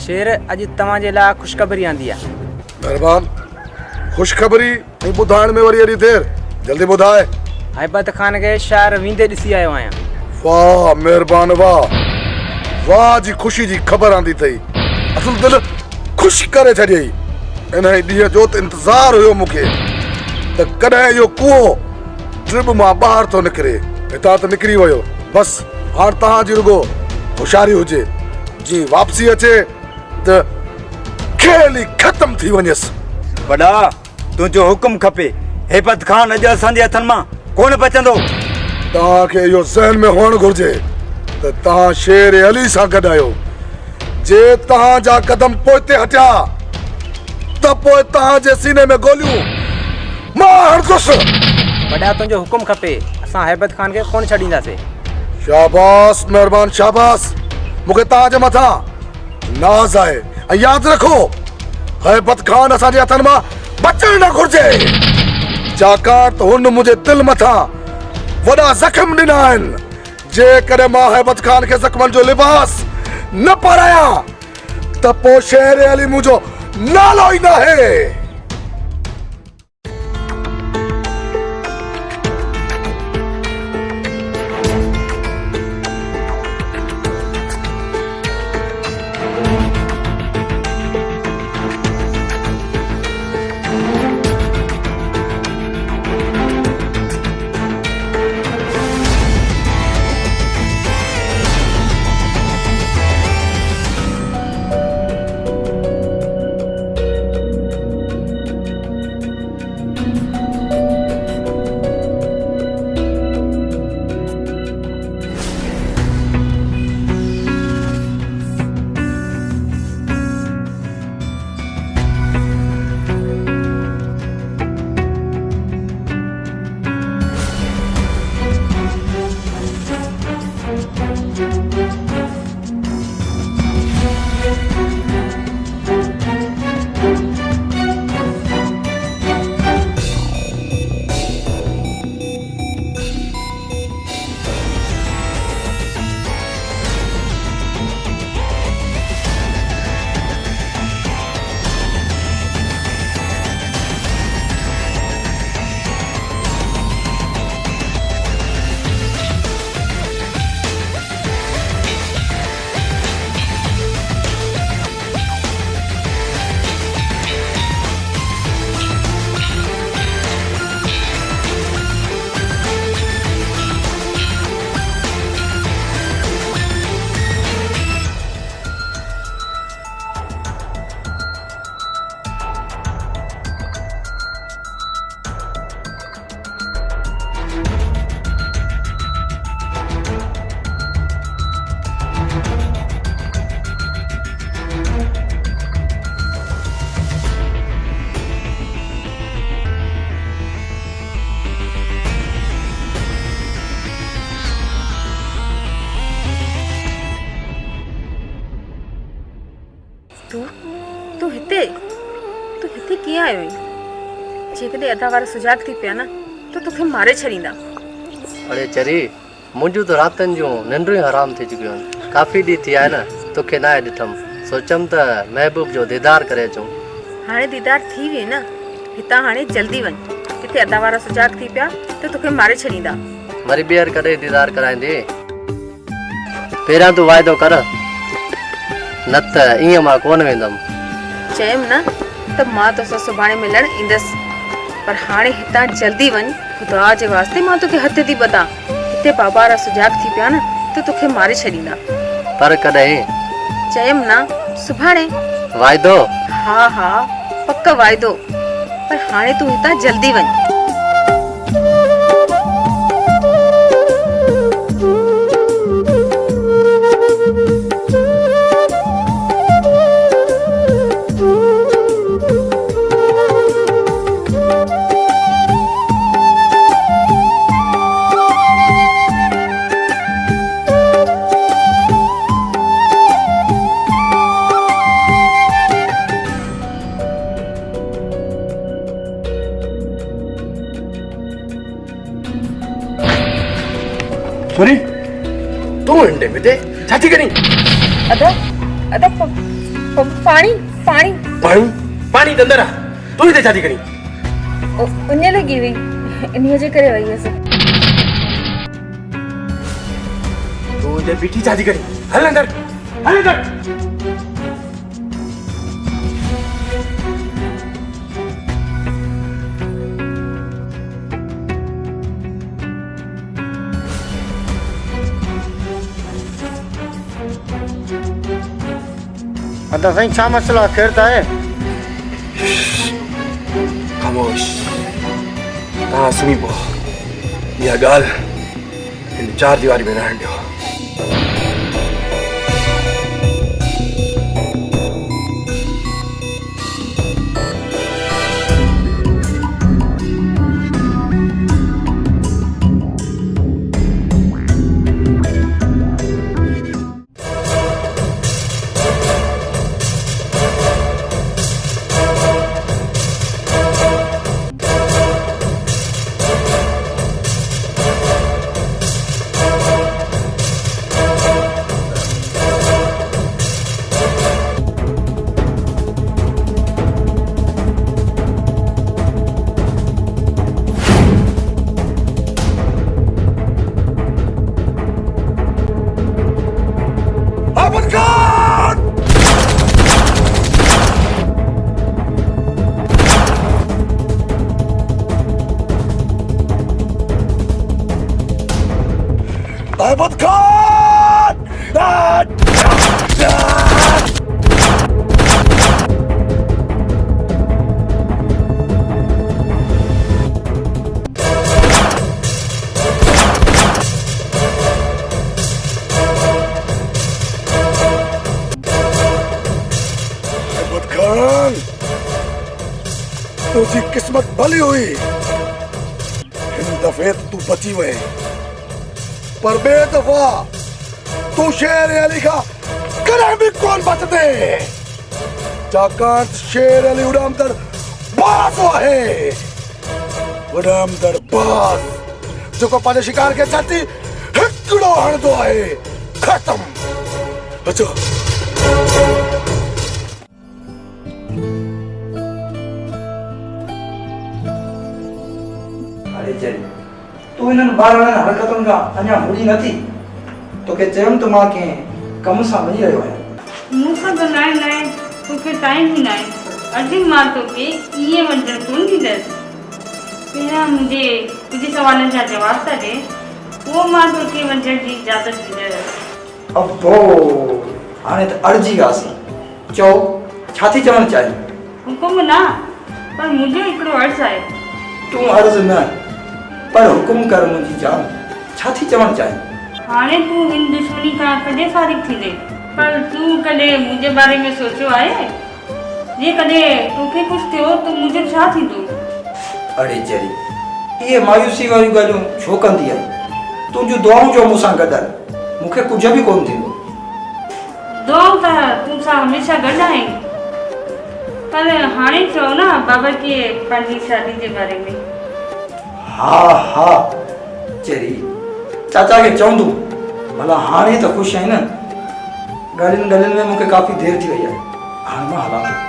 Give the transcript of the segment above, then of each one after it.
शेर अॼु तव्हांजे लाइ ख़ुशख़बरी आंदी आहे। मेहरबान ख़ुशख़बरी ऐं ॿुधाइण में वरी एॾी देर, जल्दी ॿुधाए। हैबत ख़ान खे शहर वेंदे ॾिसी आयो आहियां। वाह मेहरबान वाह, वाह जी ख़ुशी जी ख़बर आंदी अथई। असुल दिलि ख़ुशि करे छॾियई। इन ॾींहं जो त इंतज़ारु हुयो मूंखे त कॾहिं इहो कूओ ट्रिप मां ॿाहिरि थो निकिरे। हितां त निकिरी वियो, बसि हाणे तव्हांजी रुगो होशियारी हुजे, जीअं वापसी अचे त खेल ई ख़तम थी वञेसि। वॾा तुंहिंजो हुकुम खपे। हैबत ख़ान अॼु असांजे हथनि मां कोन बचंदो। तव्हांखे इहो ज़हन में हुअणु घुरिजे त तव्हां शेर अली सां गॾु आहियो। जे तव्हांजा कदम पोइते हटिया त पोइ तव्हांजे सीने में गोलियूं मां हणंदुसि। वॾा तुंहिंजो हुकुम खपे, असां हैबत ख़ान खे कोन छॾींदासीं। शाबाश मेहरबान शाबाश, मूंखे तव्हांजे मथां नाज़ आहे। ऐं यादि रखो, हैबत ख़ान असांजे हथनि मां बचणु न घुरिजे, छाकाणि त हुन मुंहिंजे दिलि मथां वॾा ज़ख़्म ॾिना आहिनि। जेकॾहिं मां हैबत ख़ान खे ज़ख़्मनि जो लिबास न पारायां त पोइ शेर अली मुंहिंजो नालो ई न आहे। तूं हिते कीअं आयो आहीं? जेकॾहिं अदा वारा सुजाग थी पिया न त तोखे मारे छॾींदा। अरे चरी, मुंहिंजूं त रातनि जूं निंडूं हराम थी चुकियूं आहिनि। काफ़ी ॾींहं थी आहे न तोखे न आहे ॾिठमि, सोचमि त महबूब जो दीदार करे अचूं। हाणे दीदार थी वई न, हितां हाणे जल्दी वञ। हिते अदा वारा सुजाग थी पिया त तोखे मारे छॾींदा। वरी ॿीहर कॾहिं दीदार कराईंदी? पहिरियां तूं वाइदो कर, न त ईअं मां कोन वेंदमि। चयमि न त मां तोसां सुभाणे मिलण ईंदसि, पर हाणे हितां जल्दी वञ। ख़ुदा जे वास्ते मां तोखे हथ थी ॿधां, हिते बाबा वारा सुजाग थी पिया न त तोखे मारे छॾींदा। पर कॾहिं? चयमि न सुभाणे। वाइदो? हा हा पक वाइदो, पर हाणे तूं हितां जल्दी वञ। सुनी तू इंडे में छाती करी? अदा पाणी पाणी पाणी पानी के अंदर आ तू ही ते शादी करी उन्हें लगी हुई इन्हीं जे करे वही ऐसे तू जे बीठी शादी करी हल अंदर हल अंदर अदा साईं छा मसला केर त आहे खामोश तव्हां सुनी पो इहा ॻाल्हि हिन चार दीवारी में रहण ॾियो अहमद खान अहमद खान तुझी किस्मत भली हुई हिन दफ़े तू बची वए पर बे दफा तू शेर अली का कॾहिं बि कोन बचंदे छाकाणि शेर अली उॾामदड़ बाज़ आहे उॾामदड़ बाज़ जेको पंहिंजे शिकार खे छाती हिकिड़ो हणंदो आहे ख़तम अचो अरे जरी तू इन्हनि ॿारनि हरकतुनि खां अञा मुड़ी नथी तोखे चयुमि त मां कंहिं कम सां वञी रहियो आहियां मूंखां त नाहे तोखे टाइम ई नाहे अॼु मां तोखे इहे वञणु कोन ॾींदसि पहिरियां तुंहिंजे सवालनि जा जवाब था ॾे पोइ मां तोखे वञण जी इजाज़त ॾींदसि अबो हाणे त अर्जी आसीं चओ छा थी चवणु चाहीं हुकुम न पर मुंहिंजो हिकिड़ो अर्ज़ु आहे तूं अर्ज़ु न पर हुकुम कर मुंहिंजी जान छा थी चवणु चाहीं हाणे तूं हिन दुश्मनी खां कॾहिं फारिग थींदे पर तूं कॾहिं मुंहिंजे बारे में सोचियो आहे जे कॾहिं तोखे कुझु थियो त मुंहिंजो छा थींदो अड़े जरी इहे मायूसी वारियूं ॻाल्हियूं छो कंदी आहीं तुंहिंजूं दुआऊं जो मूंसां गॾु आहिनि मूंखे कुझु बि कोन थींदो दुआऊं त तूं सां हमेशह गॾु आहिनि पर हाणे चओ न बाबा खे पंहिंजी शादी जे बारे में हा हा चरी चाचा खे चवंदुमि भला हाणे त ख़ुशि आहीं न ॻाल्हियुनि में मूंखे काफ़ी देरि थी वई आहे हाणे मां हलां थो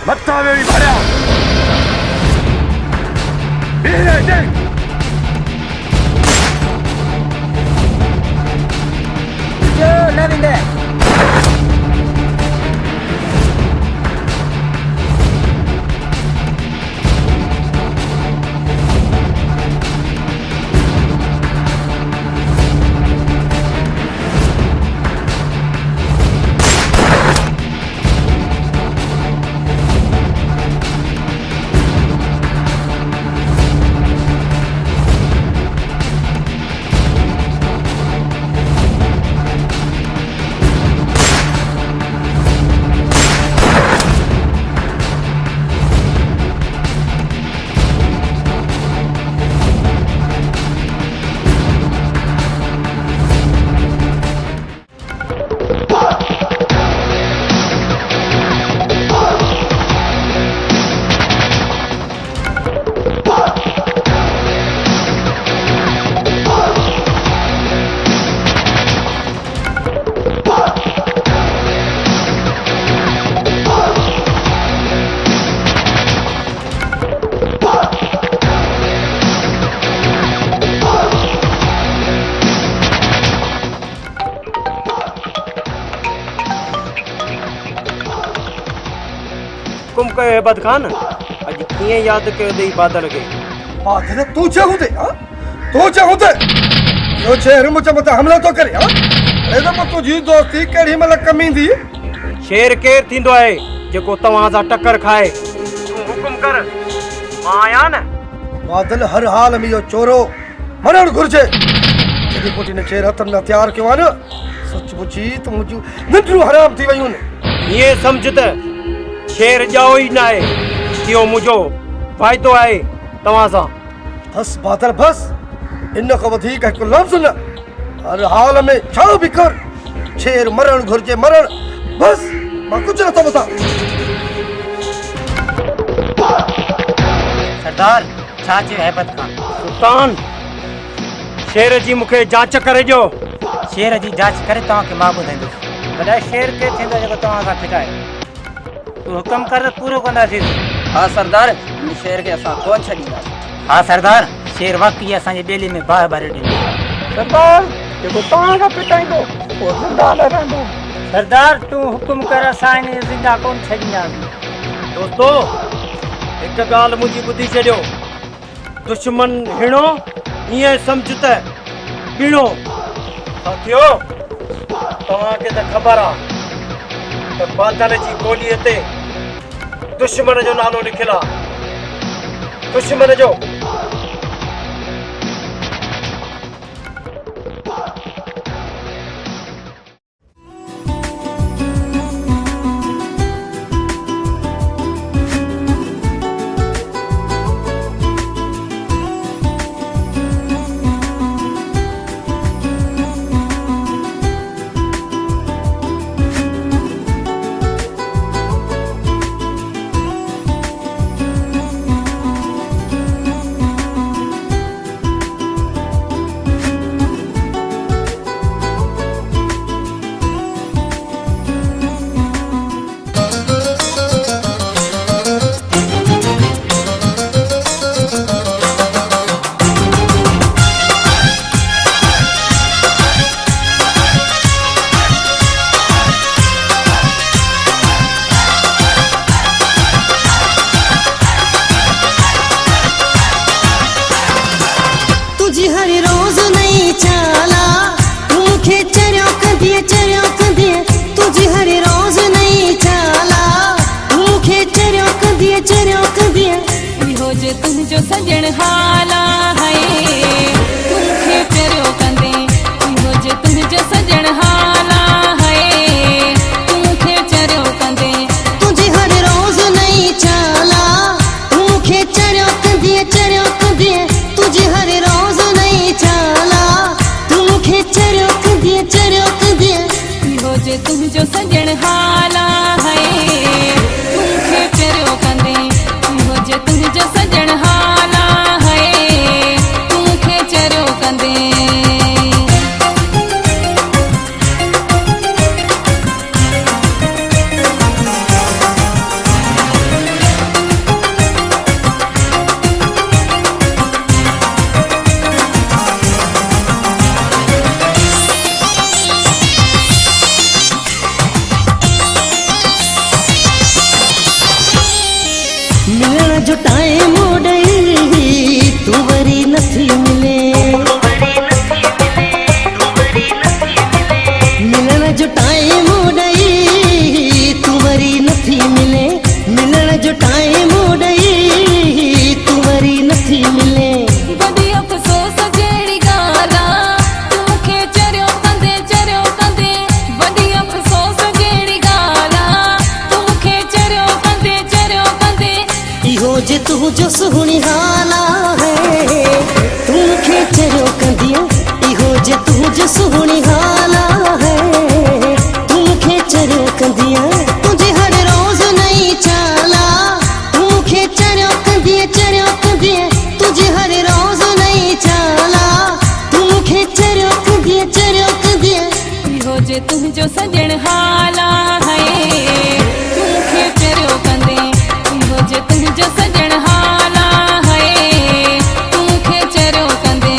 मत्था वेड़ी भरिया बीहे देख जो न विंदे हुकुम कयो है बदखान अॼु कीअं यादि कयो अथई बादल खे बादल तूं चऊं ते तूं चऊं ते इहो शेर मुंहिंजे मथां हमलो थो करे हे त पोइ तुंहिंजी दोस्ती केॾी महिल कमु ईंदी शेर केरु थींदो आहे जेको तव्हां सां टकर खाए तूं हुकुम कर मां आहियां न बादल हर हाल में इहो चोरो मरणु घुरिजे जॾहिं पुट हिन शेर हथनि में हथियार कयो आहे न सचमुची त मुंहिंजूं निंड्रूं हराम थी वयूं आहिनि ईअं सम्झ त शेर ॼाओ ई न आहे इहो मुंहिंजो फ़ाइदो आहे तव्हां सां बस बादल बस इन खां वधीक हिकु लफ़्ज़ न हर हाल में छा बि कर शेर मरणु घुरिजे मरण बस मां कुझु नथो ॿुधां सरदार छा चयो हैबत खान सुल्तान शेर जी मूंखे जांच करे ॾियो शेर जी जांच करे तव्हांखे मां ॿुधाईंदुसि कॾहिं शेर केरु थींदो जेको तव्हां सां फिटाए तूं हुकुम कर त पूरो कंदासीं हाँ सरदार इन शेर के असां कोन छॾींदासीं हा सरदार शेर वाक़ई असांजी ॿेली में बाहि भरे ॾिनो सरदार जेको तव्हां खां पिटाईंदो उहो ज़िंदा न रहंदो सरदार तूं हुकुम कर असां इन ज़िंदा कोन छॾींदासीं दोस्तो हिकु ॻाल्हि मुंहिंजी ॿुधी छॾियो दुश्मन हिणो ईअं सम्झ त ॿीणो साथियो तव्हांखे त ख़बर आहे त बादल जी गोलीअ ते दुश्मन जो नालो लिखियलु आहे दुश्मन जो तुझो सजण हाला है तुमखे प्यारो कंदे इहो जे तुझो सजण हाला है तुमखे चरियो कंदे तुझे हर रोज नई चाला तुमखे चरियो कंदे तुझे हर रोज नई चाला तुमखे चरियो कंदे इहो जे तुझो सजण हाला है तुमखे प्यारो कंदे इहो जे तुझो सजण हाला है तुमखे चरियो कंदे मिलण जो टाइम ओडई तू वरी नथी मिले मिलण जो टाइम ओडई तू वरी नथी मिले मिलण जो टाइम ओडई तू वरी नथी मिले बड़ी अफ़सोस जहिड़ी ॻाल्हि आहे तुमखे चरियो कंदे बड़ी अफ़सोस जहिड़ी ॻाल्हि आहे तुमखे चरियो कंदे इहो जे तुझो सुहिणी हाला है तुमखे चरियो कंदियां इहो जे तुझो सुहिणी हाला है तुमखे चरियो कंदियां तुझे हर रोज नई चाला तुमखे चरियो कंदियां तुझे हर रोज नई चाला तुमखे चरियो कंदियां इहो जे तुझो सजण हाला है तुमखे चरियो कंदे इहो जे तुझो सजण हाला है तुमखे चरियो कंदे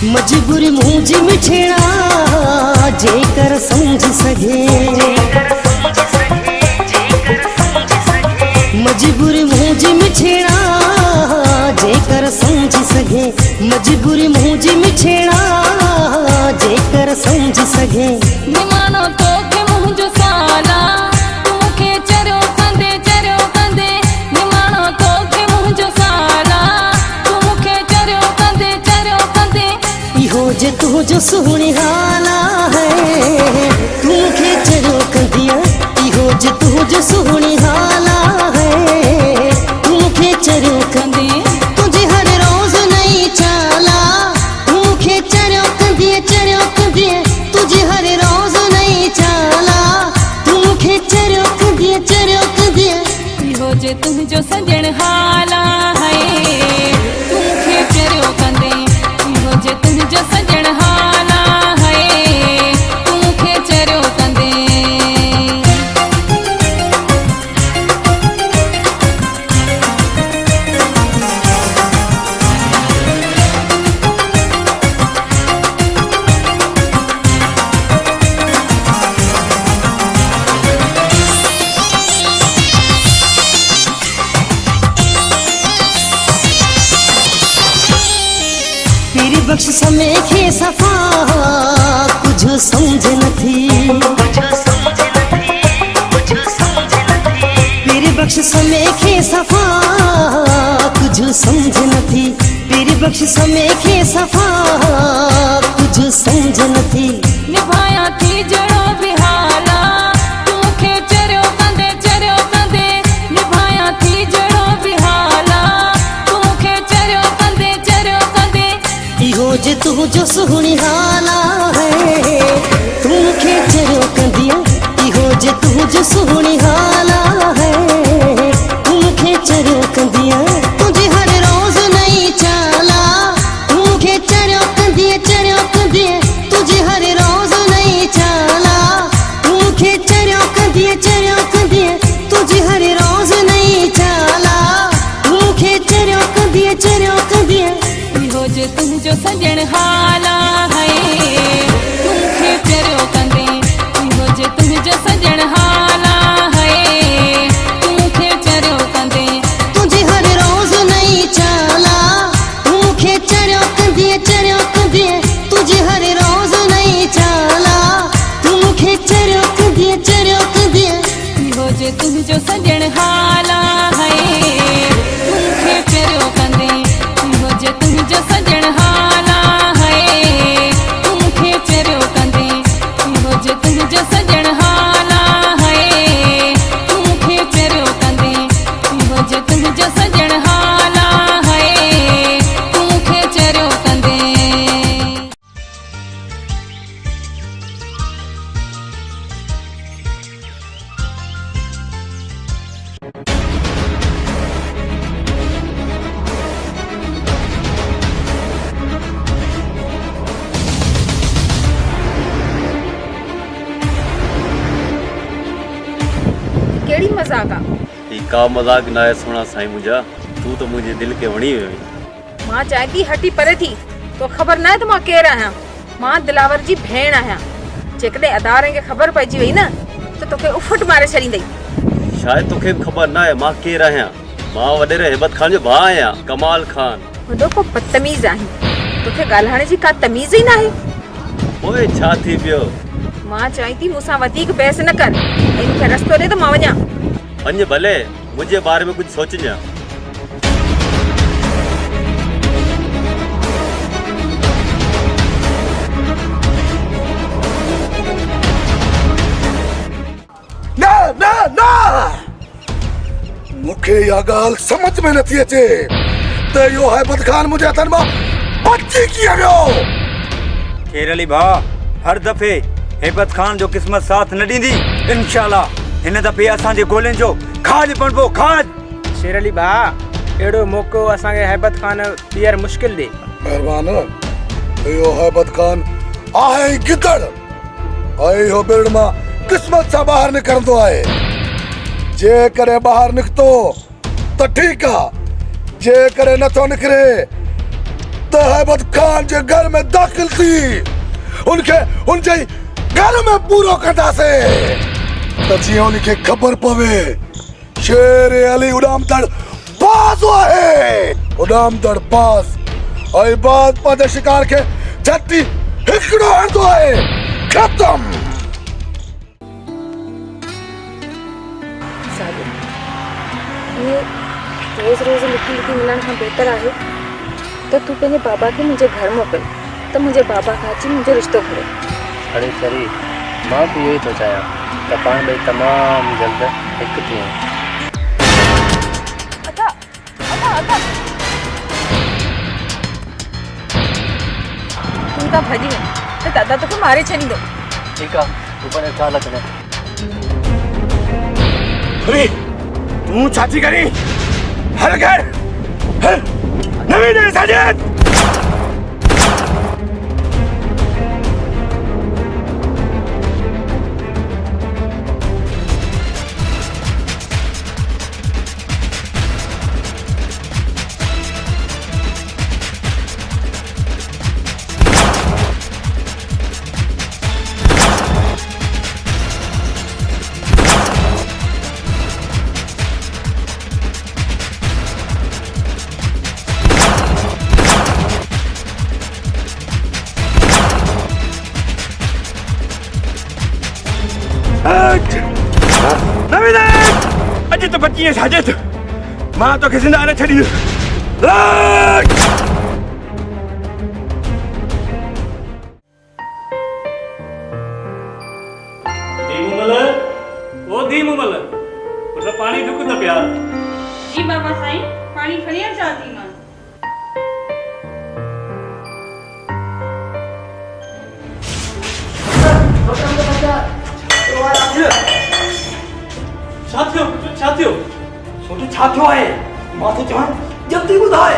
मजबूरी मुंहिंजी मिठड़ा जेकर समझ सघे मजबूरी मुंहिंजी मिठड़ा जेकर समझ सघे मजबूरी मुंहिंजी मिठड़ा जेकर समझ सघे निमानो तोखे मुंहिंजो साला तूंखे चरियो कंदे निमानो तोखे मुंहिंजो साला तूंखे चरियो कंदे इहो जे तुंहिंजो सुहिणी हाला है तूंखे चरियो कंदीअ इहो जे तुंहिंजो सुहिणी हाला है तूंखे चरियो कंदे तुंहिंजे हर रोज़ नई चाला तूंखे चरियो कंदीअ तुंहिंजे हर रोज़ नई चाला तूंखे चरियो कंदीअ इहो जे तुंहिंजो सजण हाला है तूंखे चरियो कंदे इहो जे तुंहिंजो सजण हाला है तूंखे चरियो कंदे तेरी बख्श समय खे सफ़ा कुझु समझ नथी तेरी बख्श समय खे सफ़ा कुझु समझ नथी तेरी बख्श समय खे सफ़ा कुझु समझ नथी निभाया थी जड़ो भी हाला तूंखे चरियो कंदे निभाया थी जड़ो भी हाला तूंखे चरियो कंदे इहो जे तुंहिंजो सुहिणी हाला है तूंखे चरियो कंदीअ इहो जे तुंहिंजो सुहिणी हाला है तूंखे चरियो कंदीअ तुंहिंजी हर रोज़ नई चाला तूंखे चरियो कंदीअ तुंहिंजी हर रोज़ नई चाला तूंखे चरियो कंदीअ तुंहिंजी हर रोज़ नई चाला तूंखे चरियो कंदीअ इहो जे तुंहिंजो सजण हाला है तूंखे चरियो कंदे इहो जे तुंहिंजो सजण हाला है तूंखे चरियो कंदे तुंहिंजी हर रोज़ नई चाला तूंखे चरियो कंदीअ तुंहिंजी हर रोज़ नई चाला तूंखे चरियो कंदीअ इहो जे तुंहिंजो सजण हाला है तूंखे चरियो कंदे इहो जे तुंहिंजो सजण हाला है तूंखे चरियो कंदे इहो जे तुंहिंजो सजण हाला है तूंखे चरियो कंदे इहो जे तुंहिंजो सजण हाला है तूंखे चरियो कंदे केड़ी मजाक आ ही का मजाक ना है सोना साईं मुंहिंजा तू तो मुंहिंजे दिल खे वणी वियो मां चाहती हटी परे थी तो खबर ना है तो मां केर आहियां मां दिलावर जी भेण आहियां जेकॾहिं अदारे खे खबर पइजी वई न तो तोखे उफट मारे छॾींदई शायद तोखे भी खबर ना है मां केर आहियां मां वॾेरे हिबत खान जो भाउ आहियां कमाल खान वॾो को बदतमीज़ आहीं तोखे ॻाल्हाइण जी का तमीज़ ई नाहे ओए छा थी पियो मां चाही थी मूंसां वधीक बहस न कर ऐं मूंखे रस्तो ॾे त मां वञां वञ भले मुंहिंजे बारे में कुछ सोचिजां ना ना ना मूंखे इहा ॻाल्हि समझ में नथी अचे त इहो हैबत खान मुंहिंजे हथनि मां बची कीअं वियो खेर अली भाउ हर दफ़े हैबत खान जो क़िस्मत साथ न ॾींदी इंशाल्लाह हिन दफ़े असांजे गोलियुनि जो खाज पणबो खाज शेर अली भा अहिड़ो मौक़ो असांखे हैबत खान ॿीहर मुश्किल ॾे महिरबान इहो हैबत खान आहे ई गिदड़ ऐं इहो बिरड़ मां क़िस्मत सां ॿाहिरि निकिरंदो आहे जेकॾहिं ॿाहिरि निकितो त ठीकु आहे जेकॾहिं नथो निकिरे त हैबत खान जे घर में दाखिल थी उनके घर में पूरो कंदा से त जीअं उनखे ख़बर पवे शेर अली उॾामदड़ बाज़ आहे उॾामदड़ बाज़ ऐं बाज़ पंहिंजे शिकार खे झटि हिकिड़ो हणंदो आहे ख़तम। ये रोज़ रोज़ लिखी लिखी मिलण खां बहितर आहे त तूं पंहिंजे बाबा खे मुंहिंजे घर मोकिल त मुंहिंजे बाबा खां अची मुंहिंजो रिश्तो करे। अरे चरी मां बि इहो ई थो चाहियां त पाण ॿई तमामु जल्द हिकु थियूं। तूं त भॼी वञ त दादा तोखे मारे छॾींदो। ठीकु आहे तूं पंहिंजो ख़्यालु रखजांइ। तूं छा थी करीं? हल घर हल नवी दे साजिद। अॼु त बची साजिद मां तोखे ज़िंदा न छॾींदुसि। दी मुमल पुट पाणी ढुक त पिया। जी बाबा साईं पाणी खणी अचां थी मां। छा थियो? सोट छा थियो आहे? मां तो चवां जल्दी ॿुधाए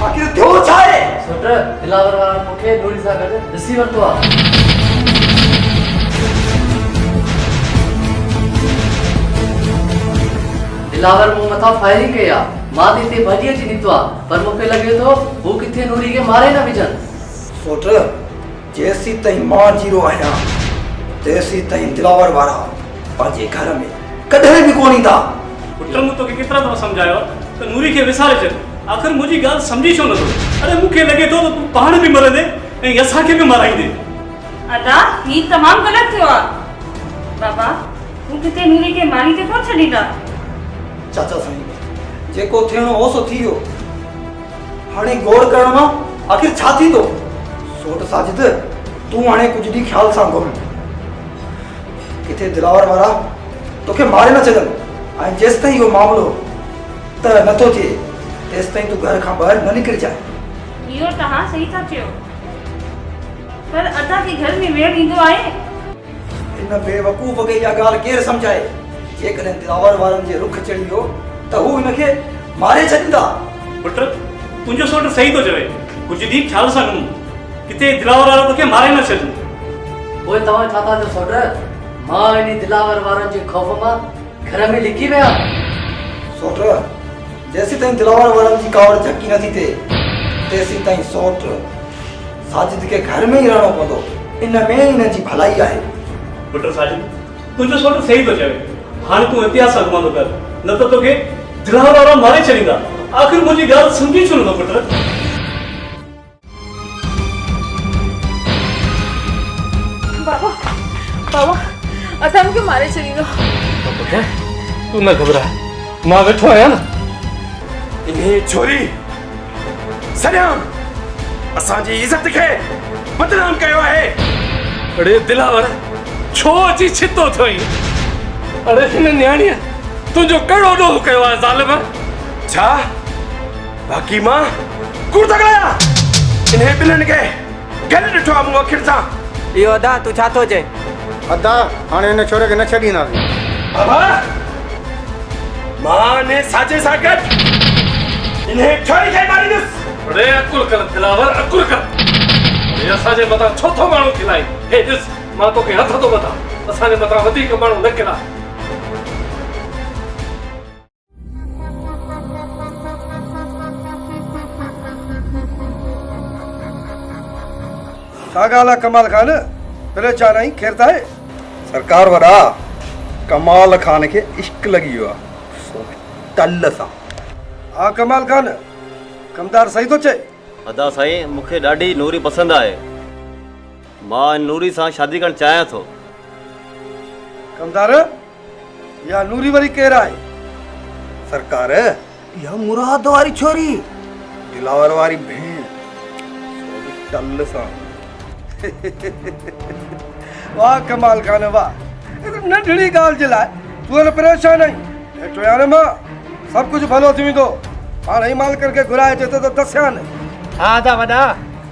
आखिर थियो छा आहे? सोट दिलावर वारा मूंखे नूरी सां गॾु ॾिसी वरितो आहे। दिलावर मूं मथां फायरिंग कई आहे। मां त हिते भॼी अची निकितो आहे पर मूंखे लॻे थो हू किथे नूरी खे मारे न विझनि। सोट जेसीं ताईं मां जीरो आहियां तेसीं ताईं दिलावर वारा पंहिंजे घर में कॾहिं बि कोन ईंदा। पुट मूं तोखे केतिरा दफ़ा सम्झायो त नूरी खे विसारे छॾ। आख़िर मुंहिंजी ॻाल्हि सम्झी छो नथो? अरे मूंखे लॻे थो त तूं पाण बि मरंदे ऐं असांखे बि माराईंदे। अदा ही तमामु ग़लति थियो आहे। बाबा तूं किथे नूरी खे मारी ते कोन छॾींदा। चाचा साईं जेको थियणो हो सो थी वियो। हाणे गौर करण मां आखिर छा थींदो? सोट साजिद तूं हाणे कुझु ॾींहुं ख़्याल सां घुम किथे दिलावर वारा तोखे मारे न छॾनि ऐं जेसि ताईं इहो मामिलो त नथो थिए तेसि ताईं तूं घर खां ॿाहिरि न निकिरजांइ। इहो तव्हां सही था चयो पर अदा खे घर में वेड़ ईंदो आहे। हिन बेवकूफ़ खे इहा ॻाल्हि केरु सम्झाए? जेकॾहिं दिलावर वारनि जे रुख चढ़ी वियो त हू हिनखे मारे छॾींदा। पुट तुंहिंजो सोट सही थो चवे। कुझु ॾींहुं ख़्याल सां घुम किथे दिलावर वारा तोखे मारे न छॾनि। पोइ तव्हां छा था चओ सोट? मां इन दिलावर वारनि जे ख़ौफ़ मां घर में लिकी विया। सोट जेसीं ताईं दिलावर वारनि जी कावड़ झकी नथी थिए तेसीं ताईं सोट साजिद खे घर में ई रहणो पवंदो। इन में ई हिन जी भलाई आहे। पुट साजिद तुंहिंजो सोट सही थो चवे। हाणे तूं इतिहास सां घुमंदो कर न त तोखे दिलावर वारा मारे छॾींदा। आख़िर मुंहिंजी ॻाल्हि सम्झी छो नथो पुट? बाबा बाबा अदा मूंखे मारे छॾींदो। तूं न घबरा मां वेठो आहियां न। इन्हे छोरी सॼाम असांजी इज़त खे बदनाम कयो आहे। अड़े दिलावर छो अची छितो थई? अरे हिन न्याणीअ तुंहिंजो कहिड़ो ॾोह कयो आहे ज़ालिम? छा बाक़ी मां कूड़ था ॻाल्हायां? इन्हे ॿिन्हिनि खे गॾु ॾिठो आहे मूं अखियुनि सां। इहो अदा तूं छा थो चए? अदा हाणे हिन छोरे खे न छॾींदासीं। बाबा मां ने साजे सां गॾु इन्हे छोरी खे मारींदुसि। अरे अकुल कर दिलावर अकुल कर। अरे असांजे मथां छो थो माण्हू खिलाई? हे ॾिस मां तोखे हथ थो वधां असांजे मथां वधीक माण्हू न खिला। छा ॻाल्हि आहे कमाल खान परेशान आई खेरता है सरकार वॾा कमाल खान खे इश्क लॻी वियो आहे टल सां। हा कमाल खान कमदार सही थो चए। अदा साईं मूंखे ॾाढी नूरी पसंदि आहे। मां नूरी सां शादी करणु चाहियां थो। कमदार या नूरी वरी केरु आहे? सरकार इहा मुराद वारी छोरी दिलावर वारी भेण टल सां। वाह कमाल खान वाह नंढड़ी ॻाल्हि जे लाइ तूं हाणे परेशान आई। हेठो यार मां सभु कुझु भलो थी वेंदो। हाणे ई माल करके घुराए अचे त दसिया न। हा अदा वॾा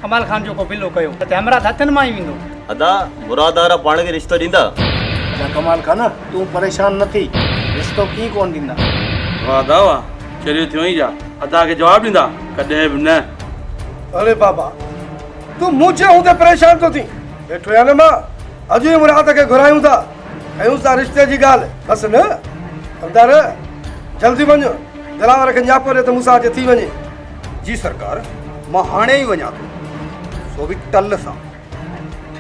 कमाल खान जो को बिलो कयो त हमराद हथनि मां ई वेंदो। अदा मुराद वारा पाण खे रिश्तो ॾींदा। कमाल खान तूं परेशान न थी, रिश्तो कीअं कोन ॾींदा। वाह दावा चरियो थियो ई जा अदा खे जवाब ॾींदा कॾहिं बि न। अरे बाबा तूं मुझे हूंदे परेशान थो थी। हेठो यार मां अॼु ई मुराद खे घुरायूं था कयूं था रिश्ते जी ॻाल्हि बसि न। कमदार जल्दी वञ दिलावर खे न्यापो ॾे त मूंसां अचे थी वञे। जी सरकार मां हाणे ई वञा थो सो बि टल सां।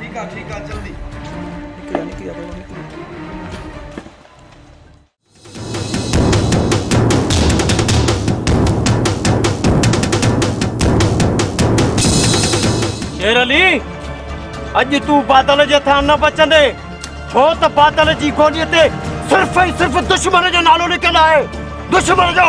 ठीक आहे जल्दी शेर अली अॼु तूं बादल जे हथां न बचंदे छो त बादल जी गोलीअ ते सिर्फ़ ऐं सिर्फ़ दुश्मन जो नालो लिखियलु आहे। दुश्मन जो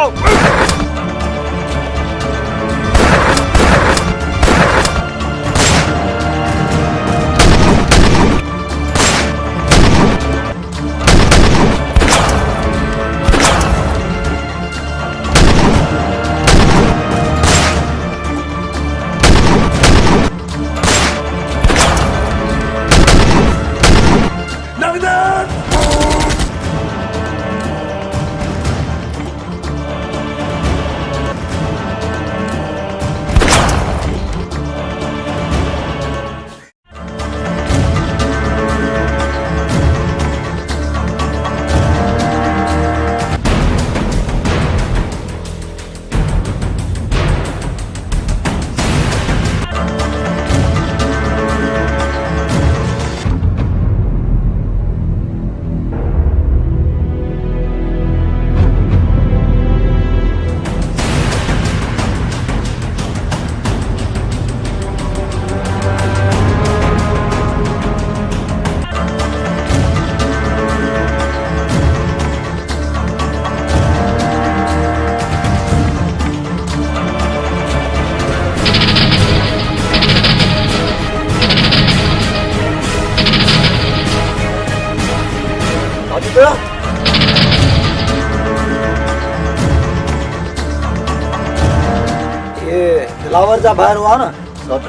दिलावर जा ॿाहिरि हुआ न सोट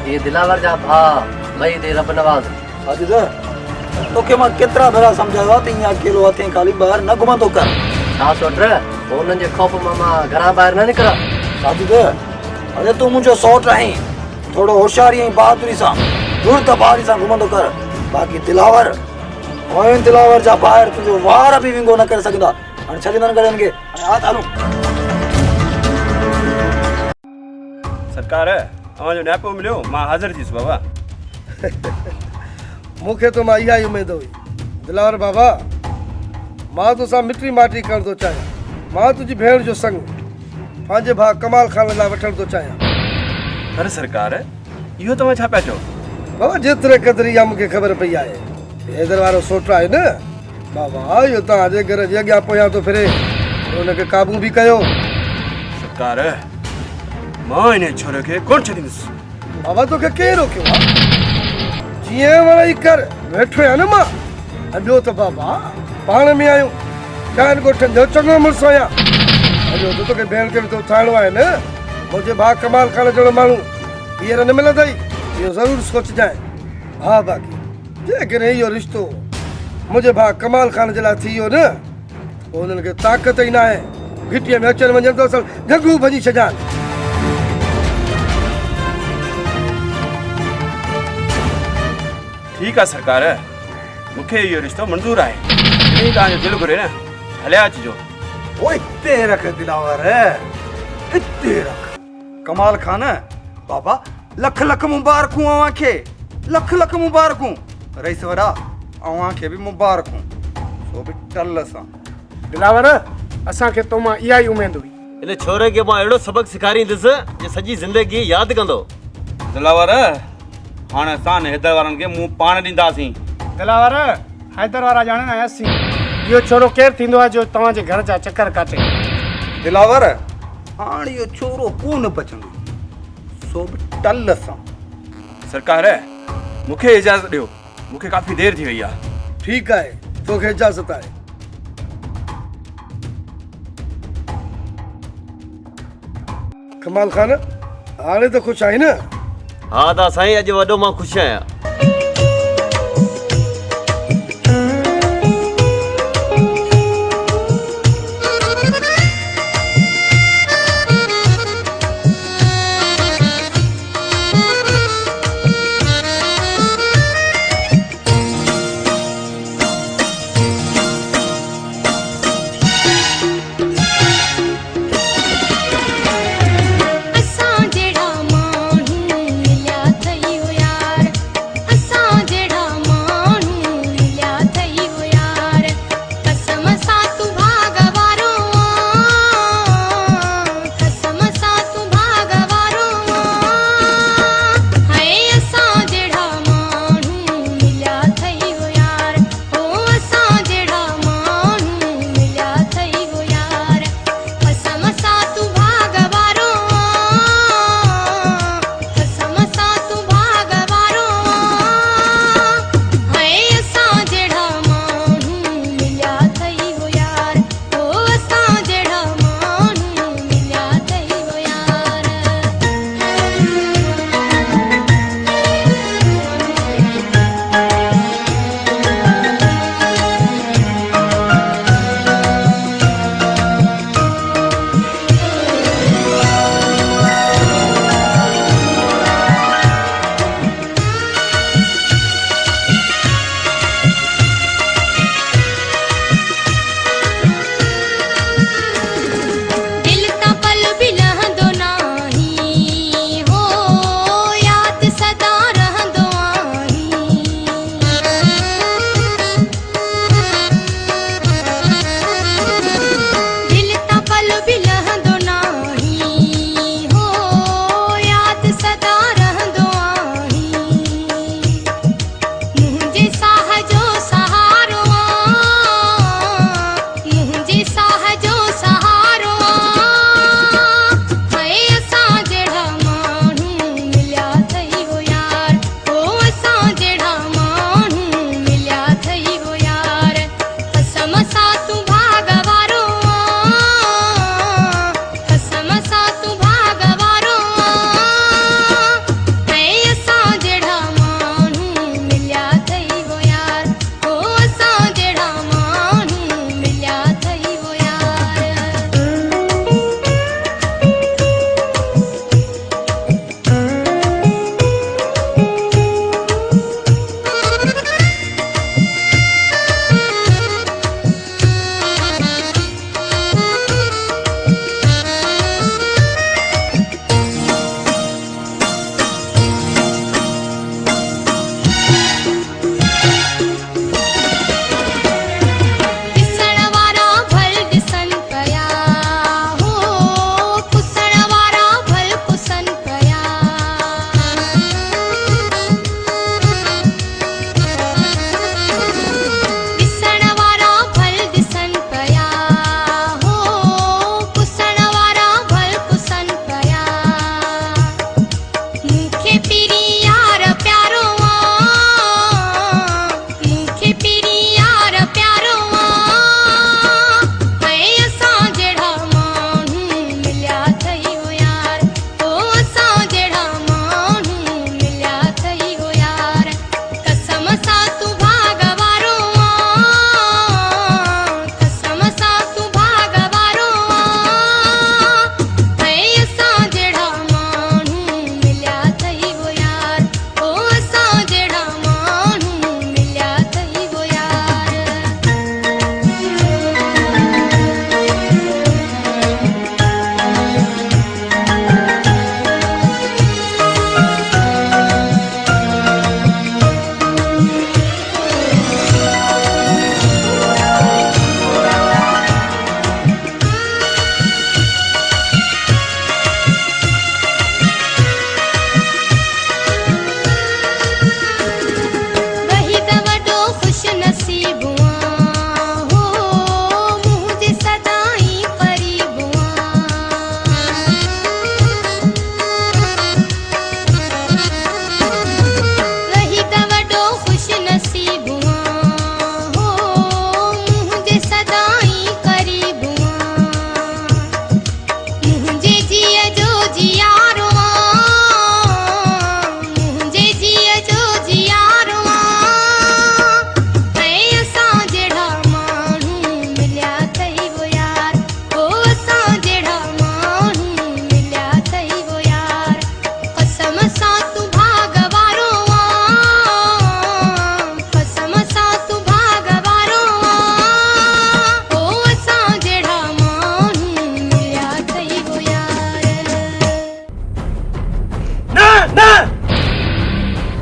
ये दिलावर जा भा मई दे रब नवाज। साजिद तोखे मां केतिरा भेरा सम्झायो आहे त ईअं अकेलो हथें ख़ाली ॿाहिरि न घुमंदो कर। छा सोट उन्हनि जे ख़ौफ़ मां घरां ॿाहिरि न निकिरा। साजिद अरे तूं मुंहिंजो सौट आहीं थोरो होशियारी ऐं बहादुरी सां दूर त बहारी सां घुमंदो कर। बाक़ी दिलावर जा ॿाहिरि तुंहिंजो वार बि विंगो न करे सघंदा। हाणे छॾींदनि गॾनि खे हाणे हा हलूं। सरकार अवांजो न्यापो मिलियो मां हाज़िर थीसि बाबा। मूंखे तो मां इहा ई उमेद हुई। दिलावर बाबा मां तोसां मिटी माटी करण थो चाहियां। मां तुंहिंजी भेण जो संग पंहिंजे भाउ कमाल खान लाइ वठण थो चाहियां। पर सरकार इहो तव्हां छा पिया चओ? बाबा जेतिरे क़दुरु इहा मूंखे ख़बर पई आहे हैदर वारो सोट आहे न बाबा इहो तव्हांजे घर जे अॻियां पोयां थो फिरे हुनखे क़ाबू बि कयो। सरकार मां इन छोरे खे कोन छॾींदुसि। बाबा तोखे केरु रोकियो आहे? जीअं वणई कर वेठो आहियां न मां। ॿियो त बाबा पाण में आहियूं चाइनि ॻोठनि जो चङो मुड़ुसु आहियां। ॿियो त तोखे भेण खे बि थो ठाहिणो आहे न। मुंहिंजे भाउ कमाल खान जहिड़ो माण्हू ॿीहर न मिलंदई इहो ज़रूरु सोचिजांइ। हा बाक़ी जेकॾहिं इहो रिश्तो मुंहिंजे भाउ कमाल खान जे लाइ थी वियो न पोइ हुननि खे ताक़त ई न आहे घिटीअ में अचनि वञनि त असां झगू भॼी छॾानि। ठीकु आहे सरकार मूंखे इहो रिश्तो मंज़ूर आहे। इन तव्हांजो दिलि घुरे न हलिया अचिजो। ओ इते रख दिलावर इते रख। कमाल खान बाबा लख लख मुबारकूं अवां खे, लख लख मुबारकूं। रईस वरा अवां खे बि मुबारकूं, सो बि टल सां। दिलावर असांखे तो मां इहा ई उमेद हुई। इन छोरे खे मां अहिड़ो सबक़ सेखारींदुसि जो सॼी ज़िंदगी यादि कंदो। दिलावर हाणे असां हैदर वारनि खे मुंहुं पाण ॾींदासीं। दिलावर हैदर वारा ॼाणे न आयासीं। इहो छोरो केरु थींदो आहे जो तव्हांजे घर जा चकर काटे? दिलावर हाणे इहो छोरो कोन बचंदो, सो बि टल सां। सरकार मूंखे इजाज़त ॾियो, मूंखे काफ़ी देरि थी वई आहे। ठीक है, तोखे इजाज़त है। कमाल खान हाणे तो खुश आई न? हाँ ता साईं, अॼु वॾो मां ख़ुशि आहियां।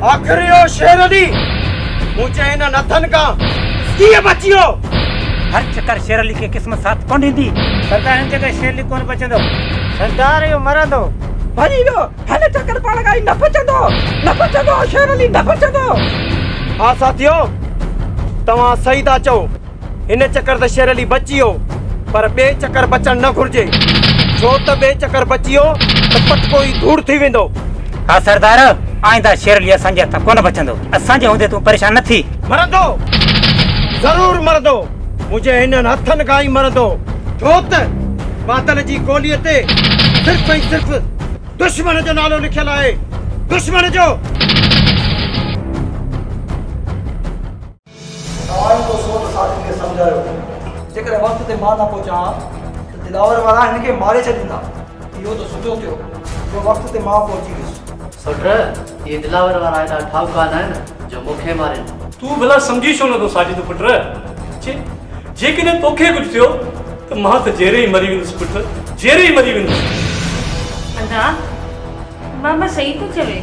आखिर यो शेर अली मुझे इन नथन का कीअं बचियो? हर चक्कर शेर अली खे क़िस्मत साथ कोन ॾींदी। सरदार हिन जॻह शेर अली कोन बचंदो, सरदार इहो मरंदो। भॼी वियो, हिन चकर पाण खां न बचंदो, शेर अली न बचंदो। हाँ साथियो, तव्हां सही था चओ। हिन चक्कर त शेर अली बची वियो, पर ॿिए चक्कर बचण न घुर्जे, छो त ॿिए चक्कर बची वियो त पटको ई धूड़ थी वेंदो। हा सरदार, आइंदा शेर अली असांजे हथां कोन बचंदो। असांजे हूंदे तूं परेशान न थी। मरंदो, ज़रूर मरंदो, मुंहिंजे हिननि हथनि खां ई मरंदो, छो त बादल जी गोलीअ ते सिर्फ़ ऐं सिर्फ़ दुश्मन जो नालो लिखियलु आहे, दुश्मन जो। तव्हां तो सोच साजिद खे सम्झायो, जेकर वक़्त ते मां न पहुचां त दिलावर वारा हिन खे मारे छॾींदा। इहो त सुठो थियो जो वक़्त ते मां पहुची वियुसि। सुट ये दिलावर वारा एॾा ठाउका न आहिनि जो मूंखे मारनि। तूं भला सम्झी छो नथो साजिद पुट? जेकॾहिं तोखे कुझु थियो त मां त जहिड़े ई मरी वेंदुसि पुट, जहिड़े ई मरी वेंदुसि। अदा बाबा सही तो चवे।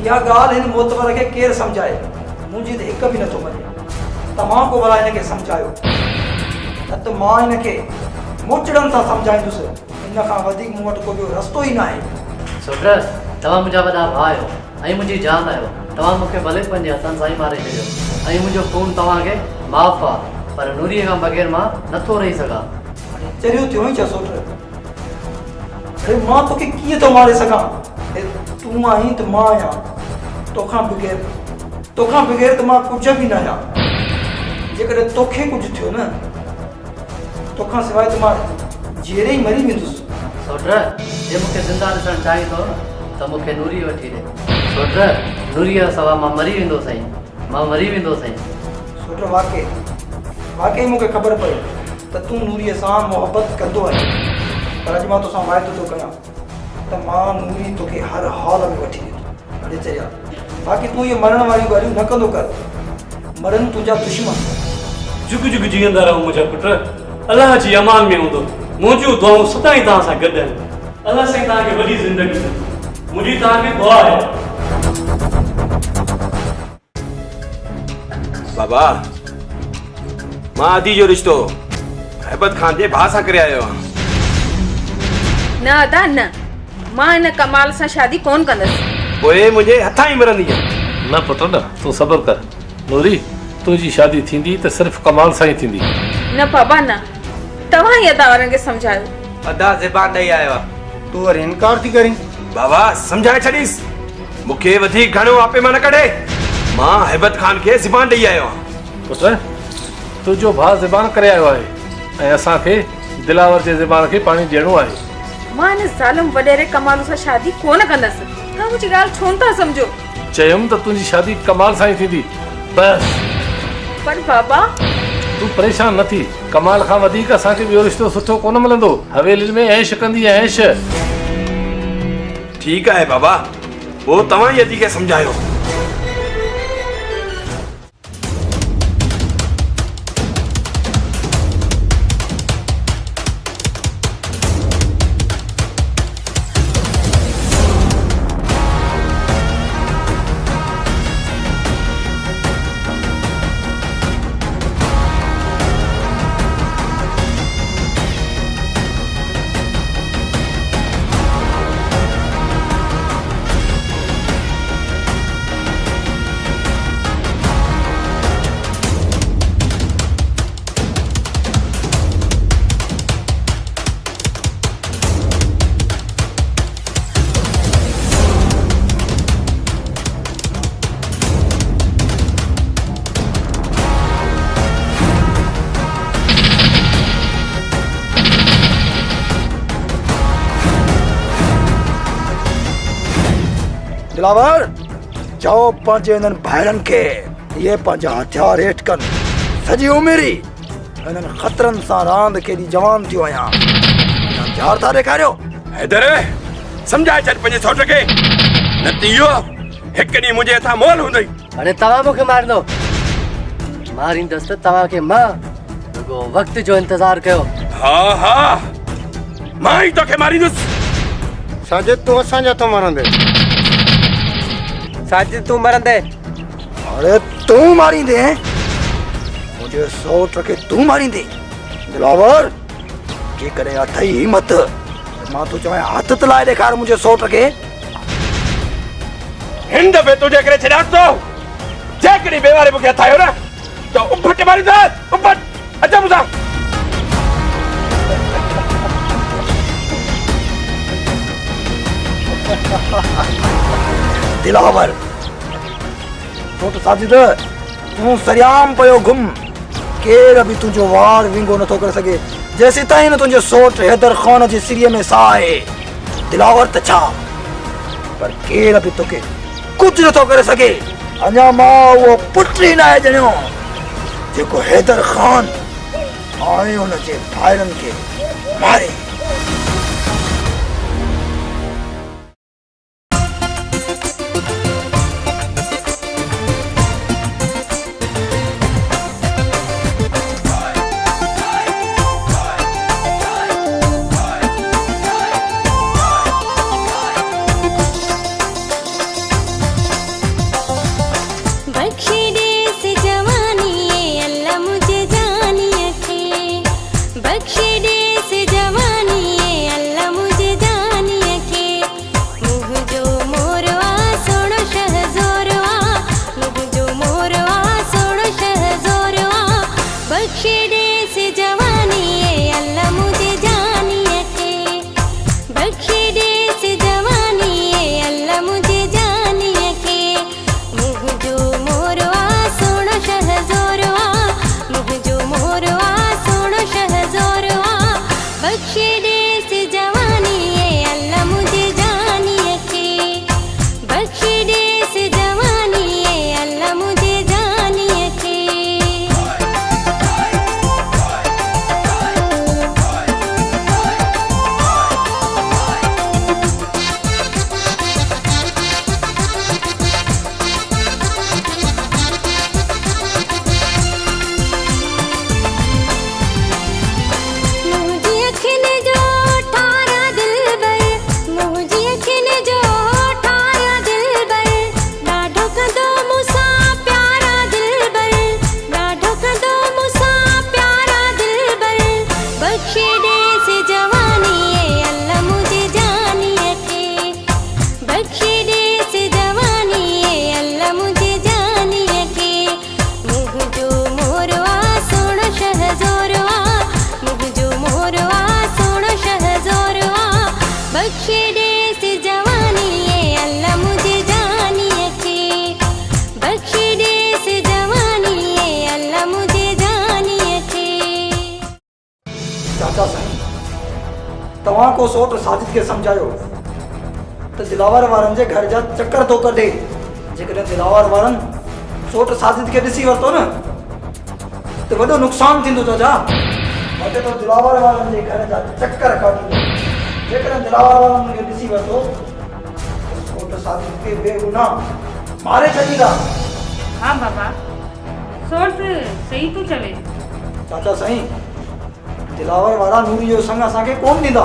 इहा ॻाल्हि हिन मोतबर खे केरु सम्झाए? मुंहिंजी त हिकु बि नथो मञे। तव्हां को भला हिन खे सम्झायो, न त मां हिन खे मोचड़नि सां सम्झाईंदुसि। हिन खां वधीक मूं वटि को ॿियो रस्तो ई न आहे। सुट तव्हां मुंहिंजा वॾा भाउ आहियो ऐं मुंहिंजी जान आहियो। तव्हां मूंखे भले पंहिंजे हथनि सां ई मारे छॾियो ऐं मुंहिंजो खून तव्हांखे माफ़ आहे, पर नूरीअ खां बग़ैर मां नथो रही सघां। चरियो थियो ई छा सोट? अरे मां तोखे कीअं थो मारे सघां? तूं आहीं त मां आहियां, तोखां बग़ैर त मां कुझु बि न आहियां। जेकॾहिं तोखे कुझु थियो न, तोखां सवाइ त मां जहिड़े ई मरी वेंदुसि। सोट जे मूंखे ज़िंदा ॾिसणु चाहीं थो त मूंखे नूरी वठी ॾे। सोट नूरीअ सवा मां मरी वेंदो साईं, मां मरी वेंदो साईं। सोट वाकई मूंखे ख़बर पई त तूं नूरीअ सां मोहबत कंदो आहीं, पर अॼु मां तोसां वाइदो थो कयां त मां नूरी तोखे हर हाल में वठी वेंदो। अड़े चरिया, बाक़ी तूं इहे मरण वारियूं ॻाल्हियूं न कंदो कर, मरनि तुंहिंजा दुश्मन। जुग जुग जीअंदा रहो मुंहिंजा पुट, अलाह जी अमान में हूंदो। मुंहिंजूं दुआऊं सदाईं तव्हां सां गॾु आहिनि। अलाह साईं तव्हांखे वॾी ज़िंदगी ॾे, मुंहिंजी तव्हांखे दुआ आहे। बाबा, मां आदि जो रिश्तो हैबत खान जे भाउ सां करे आयो आहियां। न अदा न, मां हिन कमाल सां शादी कोन कंदसि। पोइ मुंहिंजे हथां ई मरंदी। न पुट न, तूं सब्र कर। नूरी तुंहिंजी शादी थींदी त सिर्फ़ कमाल सां ई थींदी। न बाबा न, तव्हां ई अदा वारनि खे सम्झायो। अदा ज़बान ॾेई आयो आहे, तूं वरी इनकार थी करीं? बाबा समझाए छॾीस, मूंखे वधीक घणो आपे मां न कढे। मां हैबत खान खे ज़बान ॾेई आयो आहियां। पुट तुंहिंजो भाउ ज़बान करे आयो आहे ऐं असांखे दिलावर जे ज़बान खे पाणी ॾियणो आहे। मां हिन ज़ालिम वॾेरे कमाल सां शादी कोन कंदसि। तव्हां मुंहिंजी ॻाल्हि छो नथा सम्झो? चयुमि त तुंहिंजी शादी कमाल सां ई थींदी, बस। पर बाबा तूं परेशान न थी, कमाल खां वधीक असांखे ॿियो रिश्तो सुठो कोन मिलंदो। हवेली में ऐश कंदी ऐश। ठीकु आहे बाबा, पोइ तव्हां ई अदी खे सम्झायो। दिलावर, जाओ पंहिंजे हिननि भाइरनि खे इहे पंहिंजा हथियार हेठि कनि। सॼी उमिरि हिननि ख़तरनि सां रांदि खेॾी जवान थियो आहियां। हथियार था ॾेखारियो। हैदर, समझाए छॾ पंहिंजे सौट खे, न त इहो हिकु ॾींहुं मुंहिंजे हथां मोल हूंदई। हाणे तव्हां मूंखे मारींदो? मारींदुसि त तव्हांखे मां, रुॻो वक़्त जो इंतज़ारु कयो। हा हा, मां ई तोखे मारींदुसि। साजिद तूं असांजे हथों मारंदे? साजिद तू मरंदे। अरे तू मारी दे मुझे सोट रखे तू मारी दे दिलावर के करे अथई हिम्मत मां तो चवे हाथ तलाए देखार मुझे सोट रखे हिन दफ़े तुझे करे छॾांसि थो जेकॾहिं बेवारे मूंखे हथायो न त उभट मारींदसि उभट अच मूंसां दिलावर सोट साजिद तू सरियाम पयो घुम केर भी तुझो वार विंगो नथो करे सके जैसे ताईं न तुझे सोट हैदर खान जी सिरिये में सा है दिलावर त छा पर केर भी तोके कुछ नथो करे सके अञा मां वो पुत्री न आहे ॼणियो जेको हैदर खान आए उन जे भाइरनि खे मारे। तव्हां को सोट साजिद के समझायो तो दिलावर वारन जे घर जा चक्कर तो कर दे जेकॾहिं दिलावर वारन सोट साजिद के ॾिसी वरितो न तो वॾो नुक़सान थींदो तो जा मूंखे तो दिलावर वारन जे घर जा चक्कर काटी जेकॾहिं दिलावर वारन खे ॾिसी वरितो सोट साजिद के बेगुनाह मारे छॾींदा। हाँ बाबा सोट सही तू चवे चाचा साईं दिलावर वारा नूरी जो संग असांखे कोन ॾींदा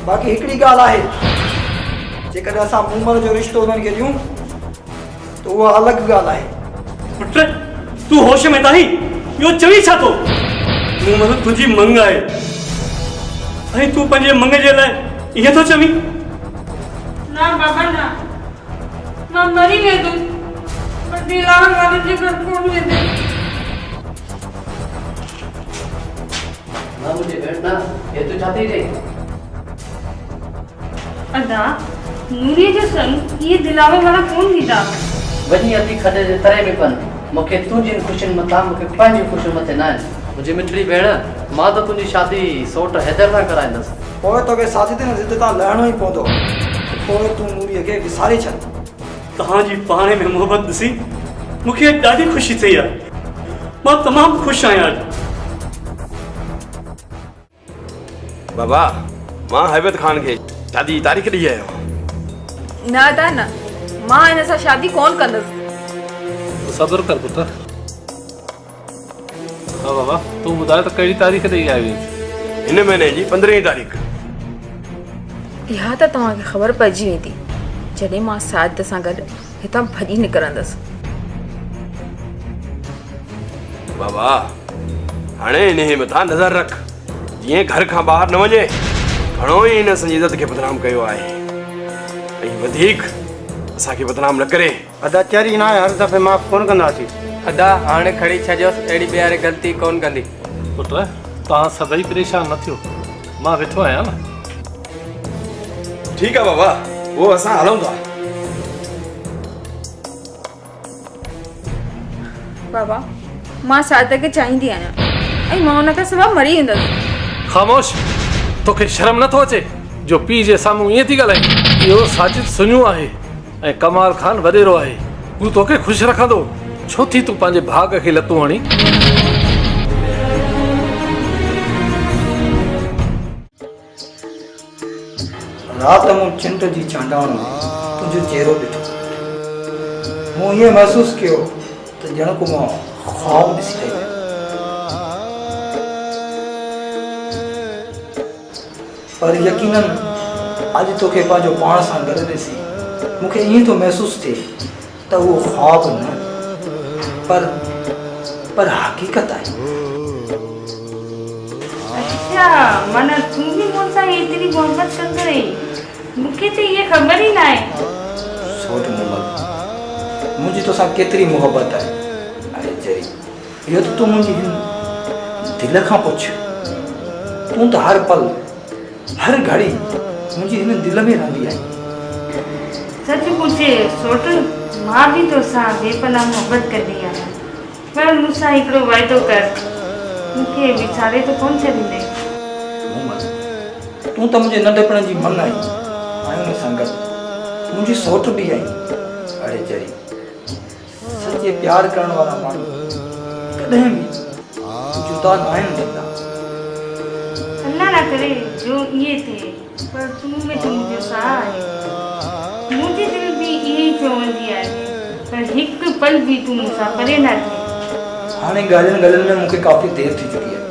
बाक़ी हिकिड़ी ॻाल्हि आहे जेकॾहिं असां मुमर जो रिश्तो उन्हनि खे ॾियूं त उहा अलॻि ॻाल्हि आहे। पुट तू होश में ताही इहो चवी छा थो मुमर तुंहिंजी मंग आहे ऐं तू पंहिंजे मंग जे लाइ ईअं थो चवी। ना बाबा ना मां मरी वेंदुमि पर दिलावर वारनि जे घर कोन वेंदुमि। ना मुझे बैठना ये तो चाहती रे अदा नूरी जो संग ये दिलावर वाला कौन दीदा वनी अति खडे जे तरे में पन मुखे तू जिन खुशिन मथा मुखे पंहिंजी खुशी मथे ना मुझे मिठड़ी भेण मां तो तुंहिंजी शादी सोट हैदर सां कराईंदसि पोइ तोखे साजिद न ज़िद तां लहणो ई पवंदो पोइ तूं नूरीअ खे विसारे छॾ। तव्हांजी पाणे में मोहबत ॾिसी मूंखे ॾाढी ख़ुशी थी आहे मां तमामु ख़ुशि आहियां। बाबा मां हैबत खान खे शादी जी तारीख़ ॾेई आयो। न दा न मां हिन सां शादी कोन कंदसि। सब्र कर पुत्र। हाँ बाबा तू ॿुधाए त कहिड़ी तारीख़ ॾेई आयो हिन महीने जी 15 तारीख़। इहा त तव्हांखे ख़बर पइजी वेंदी जॾहिं मां साजिद सां गॾु हितां भॼी निकिरंदसि। बाबा हाणे इन्हे मथां नज़र रख जीअं घर खां ॿाहिरि न वञे। घणो ई हिन असांजी इज़त खे बदनाम कयो आहे ऐं वधीक असांखे बदनाम न करे। अदा चरी न आहे, हर दफ़े माफ़ कोन कंदासीं। अदा हाणे खणी छॾियोसि, अहिड़ी ॿीहर ग़लती कोन कंदी। पुट तव्हां सभई परेशान न थियो, मां वेठो आहियां न। ठीकु आहे बाबा, उहो असां हलूं था। बाबा मां साजिद खे चाहींदी आहियां ऐं मां हुन खां सवाइ मरी वेंदसि। ख़ामोश, तोखे शर्म नथो अचे जो पीउ जे साम्हूं ईअं थी ॻाल्हाए? इहो साजिद सुञो आहे ऐं कमाल खान वॾेरो आहे। हू तोखे ख़ुशि रखंदो, छो थी तूं पंहिंजे भाग खे लतूं हणी? राति मूं चिंट जी चांडाण में तुंहिंजो चहिरो ॾिठो। मूं ईअं महसूसु कयो त ॼण को मां ख़्वाब ॾिसी रही आहियां। पर यकीनन अॼु तोखे पंहिंजो पाण सां गॾु ॾिसी मूंखे ईअं थो महसूसु थिए त उहो ख़्वाब न पर हक़ीक़त आहे। अच्छा माना तूं बि मूंसां एतिरी मोहबत कंदो रही? मूंखे त इहा ख़बर ई न आहे। सोच मोहम्मद, मुंहिंजी तोसां केतिरी मोहबत आहे। अरे जरी इहो त तूं मुंहिंजी हिन दिलि खां पुछ। तूं त हर पल हर घड़ी मुंहिंजी हिन दिलि में रहंदी आहे। सच पूछे सोट, मां बि तोसां बेपनाह मोहबत कंदी आहियां, पर मूंसां हिकिड़ो वाइदो कर, मूंखे विचारे त कोन छॾींदे। मोहम्मद, तूं त मुंहिंजे नंढपण जी मन आई ऐं हुन सां गॾु मुंहिंजी सोट बि आई। अरे जरी सचे प्यार करण वारा माण्हू कॾहिं बि जुदा न आहिनि थींदा। अल्लाह न करे जो इहे थिए, पर तूं में त मुंहिंजो साह आहे। मुंहिंजी दिलि बि इहे ई चवंदी आहे, पर हिकु पल बि तूं मूंसां परे न थिए। हाणे ॻाल्हियुनि में मूंखे काफ़ी देरि थी चुकी आहे।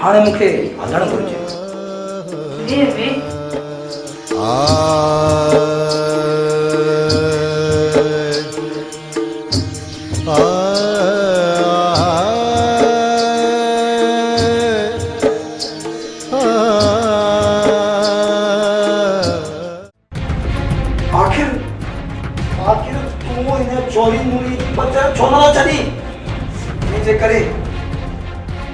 हाणे मूंखे हलणु घुरिजे। वे आखिर तूं हिन चोरी मुरी बचण छो न छॾी? इनजे करे,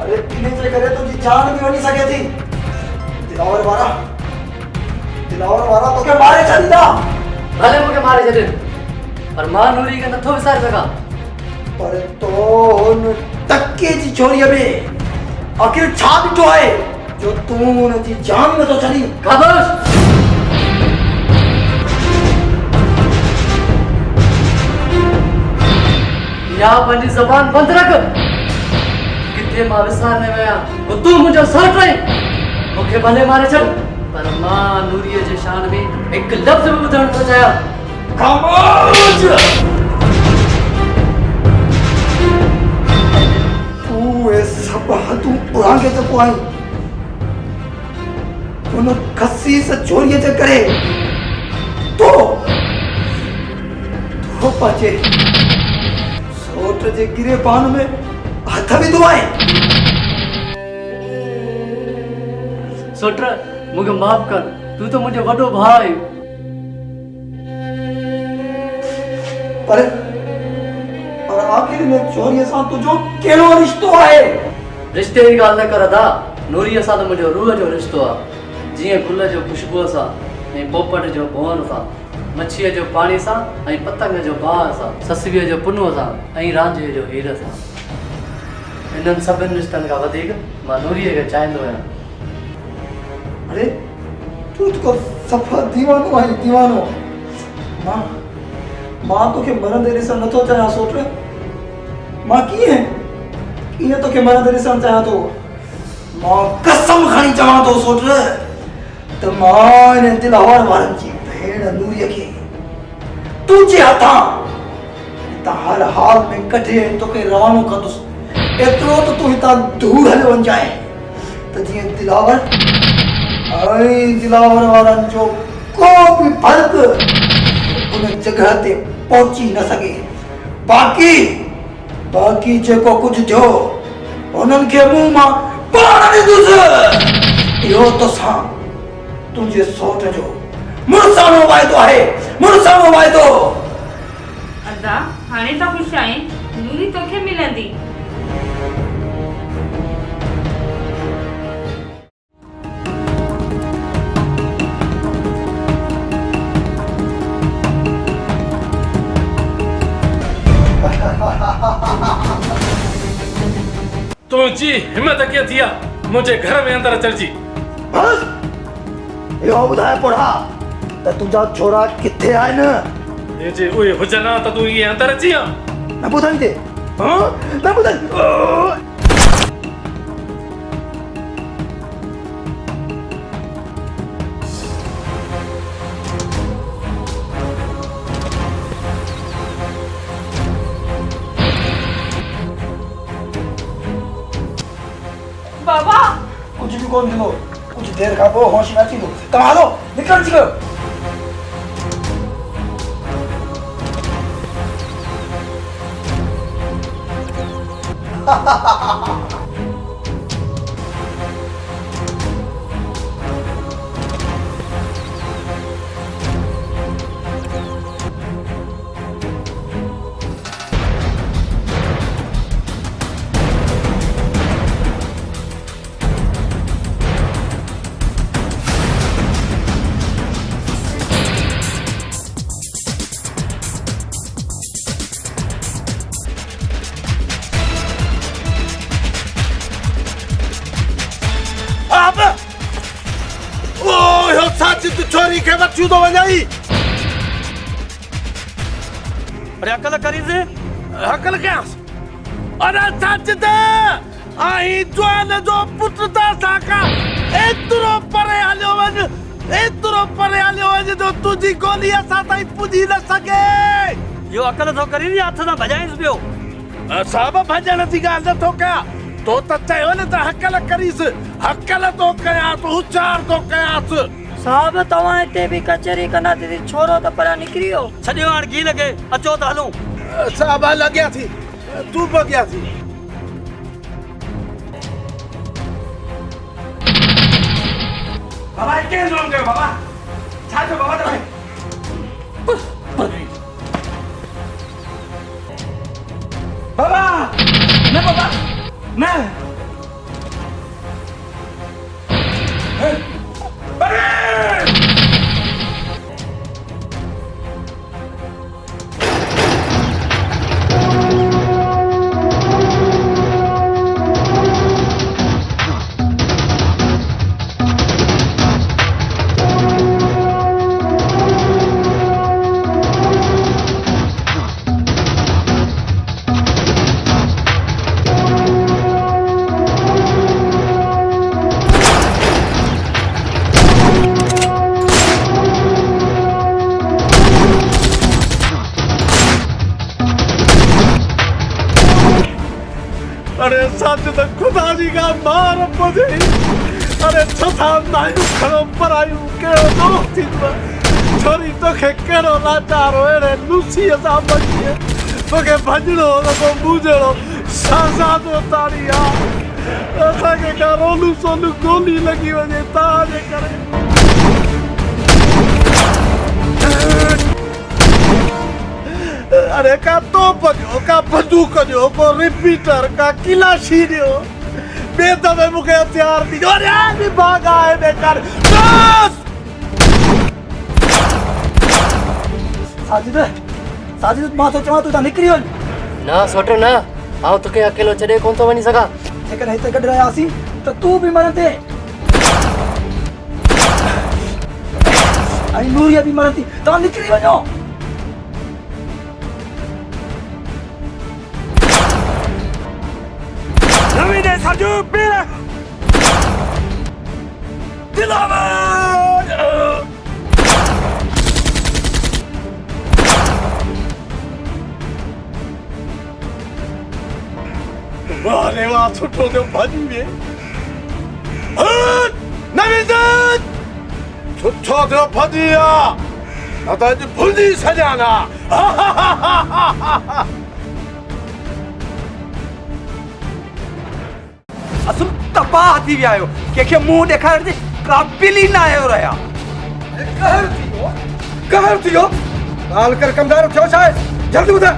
अरे इनजे करे तुंहिंजी जान बि वञी सघे थी। दिलावर वारा तोखे मारे छॾींदा। भले मूंखे मारे छॾनि, पर मां नूरी खे नथो विसारे सघां। पर तो हुन टके जी चोरीअ में आखिर छा ॾिठो आहे जो तूं हुनजी जान नथो छॾी? खामोश, या पंहिंजी ज़बान बंदि रख। किथे मां विसारने विया तूं मुंहिंजो सौट रही। मूंखे भले मारे छॾ, पर मां नूरीअ जे शान में हिकु लफ़्ज़ बि ॿुधण थो चाहियां। खामोश, तूं ए सभु हदूं उरांगे चुको आहीं। हुन खसीस चोरीअ जे करे तो पंहिंजे सोट जे गिरेबान में हथ विधो आहे। सोट मूंखे माफ़ कर, तूं त मुंहिंजो वॾो भाउ आहे। पर आखिर में चोरीअ सां तुंहिंजो कहिड़ो रिश्तो आहे? रिश्ते जी ॻाल्हि न कर अदा, नूरीअ सां त मुंहिंजो रूह जो रिश्तो आहे। जीअं गुल जो ख़ुशबूअ सां ऐं पोपट जो भवन सां, मच्छीअ जो पाणी सां ऐं पतंग जो बाहि सां, ससुवीअ जो पुनुअ सां ऐं रांझे जो हीर सां। इन्हनि सभिनि रिश्तनि खां वधीक मां नूरीअ खे चाहींदो आहियां। अरे तूं तो सफ़ा दीवानो आहीं, दीवानो। मां तोखे मरंदे ॾिसण नथो चाहियां सोट। मां कीअं तोखे मरंदे ॾिसण चाहियां थो? मां कसम खणी चवां थो सोट त मां हिन दिलावर वारनि जी भेण नूरीअ खे तुंहिंजे हथां हितां हर हाल में कढे तोखे रवानो कंदुसि। एतिरो त तूं हितां दूर हली वञजांइ त जीअं दिलावर ऐं दिलावर वारनि जो को बि फर्क़ु उन जॻह ते पहुंची न सके। बाकी बाकी जेको कुछ थियो उन्हनि खे मुंह मां पाण ॾिसुसि। इहो तोसां तुंहिंजे सौट जो मुड़साणो वाइदो आहे, मुड़साणो वाइदो। अदा हाणे त ख़ुशि आहीं, नूरी तोखे मिलंदी। तुझी हिम्मत कीअं थी आहे मुंहिंजे घर में अंदरि अचण जी? बस इहो ॿुधाए पढ़ा त तुंहिंजा छोरा किथे आहिनि? जे उहे हुजनि हा त तूं इहे अंदरि अची आ? न ॿुधाईंदे? न ॿुधाई? बाबा कुछ भी कोन थींदो, कुछ देर खां पोइ होश में अची थो। तव्हां हलो, निकिरण जी कयो। साजिद छोरी खे वठी थो वञाई। अरे अकल करीज़, अकल कयांसि? अरे साजिद आई जवान जो पुट था साका एतिरो परे हलियो वञ, एतिरो परे हलियो वञ जो तुंहिंजी गोली असां ताईं पुॼी न सघे। इहो अकल थो करीज़ या हथ सां भॼाइसि पियो? साहब भॼण जी ॻाल्हि नथो कयां, तो त चयो न त हकल करीसि, हकल तो कयां तो होशियार तो कयांसि। साहब तव्हां हिते बि कचहरी कंदा दीदी, छोरो त पर निकिरी वियो। छॾियो हाणे की लॻे, अचो त हलूं। साहब लॻिया थी, तूं बि अॻियां थी। बाबा केरु ज़ुल्म कयो? बाबा छा थियो बाबा? तव्हां बाबा न, बाबा न। अरे साजिद खुदा जी का मार पजे। अरे छथा नायू खड़ो पर आयू केड़ो दोस्त थी छोरी तोखे केड़ो लाचारो एड़े लूसी असां बची तोखे भजणो तो बूझणो साज़ादो तारिया असांखे का रोलू सोलू गोली लगी वञे ताजे करे। अरे का तोप जो, का बंदूक जो, को रिपीटर, का किलाशी जो, बेदमे मुखे हथियार दी। अरे आदमी भागा है बेकार। बस साजिद मां तो चवां तूं तां निकिरी वञ। ना सोट ना, आउं तोखे अकेलो छॾे कोन थो वञी सघां। जेकॾहिं हिते गॾु रहियासीं त तूं बि मरंदे ऐं नूरिया बि मरंदी। तव्हां निकिरी वञो। नवीन साजू पीर दिलावर वारे वाह सुठो जो भाजी में नवीन सुठो जो भाजिया न त अॼु भुलिजी छॾियां न। असुल तबाह थी विया आहियो, कंहिंखे मुंहुं ॾेखारण जे क़ाबिल ई न आहियो रहिया। कहर थी वियो ॻाल्हि कर कमदार थियो छा आहे? जल्दी ॿुधाए।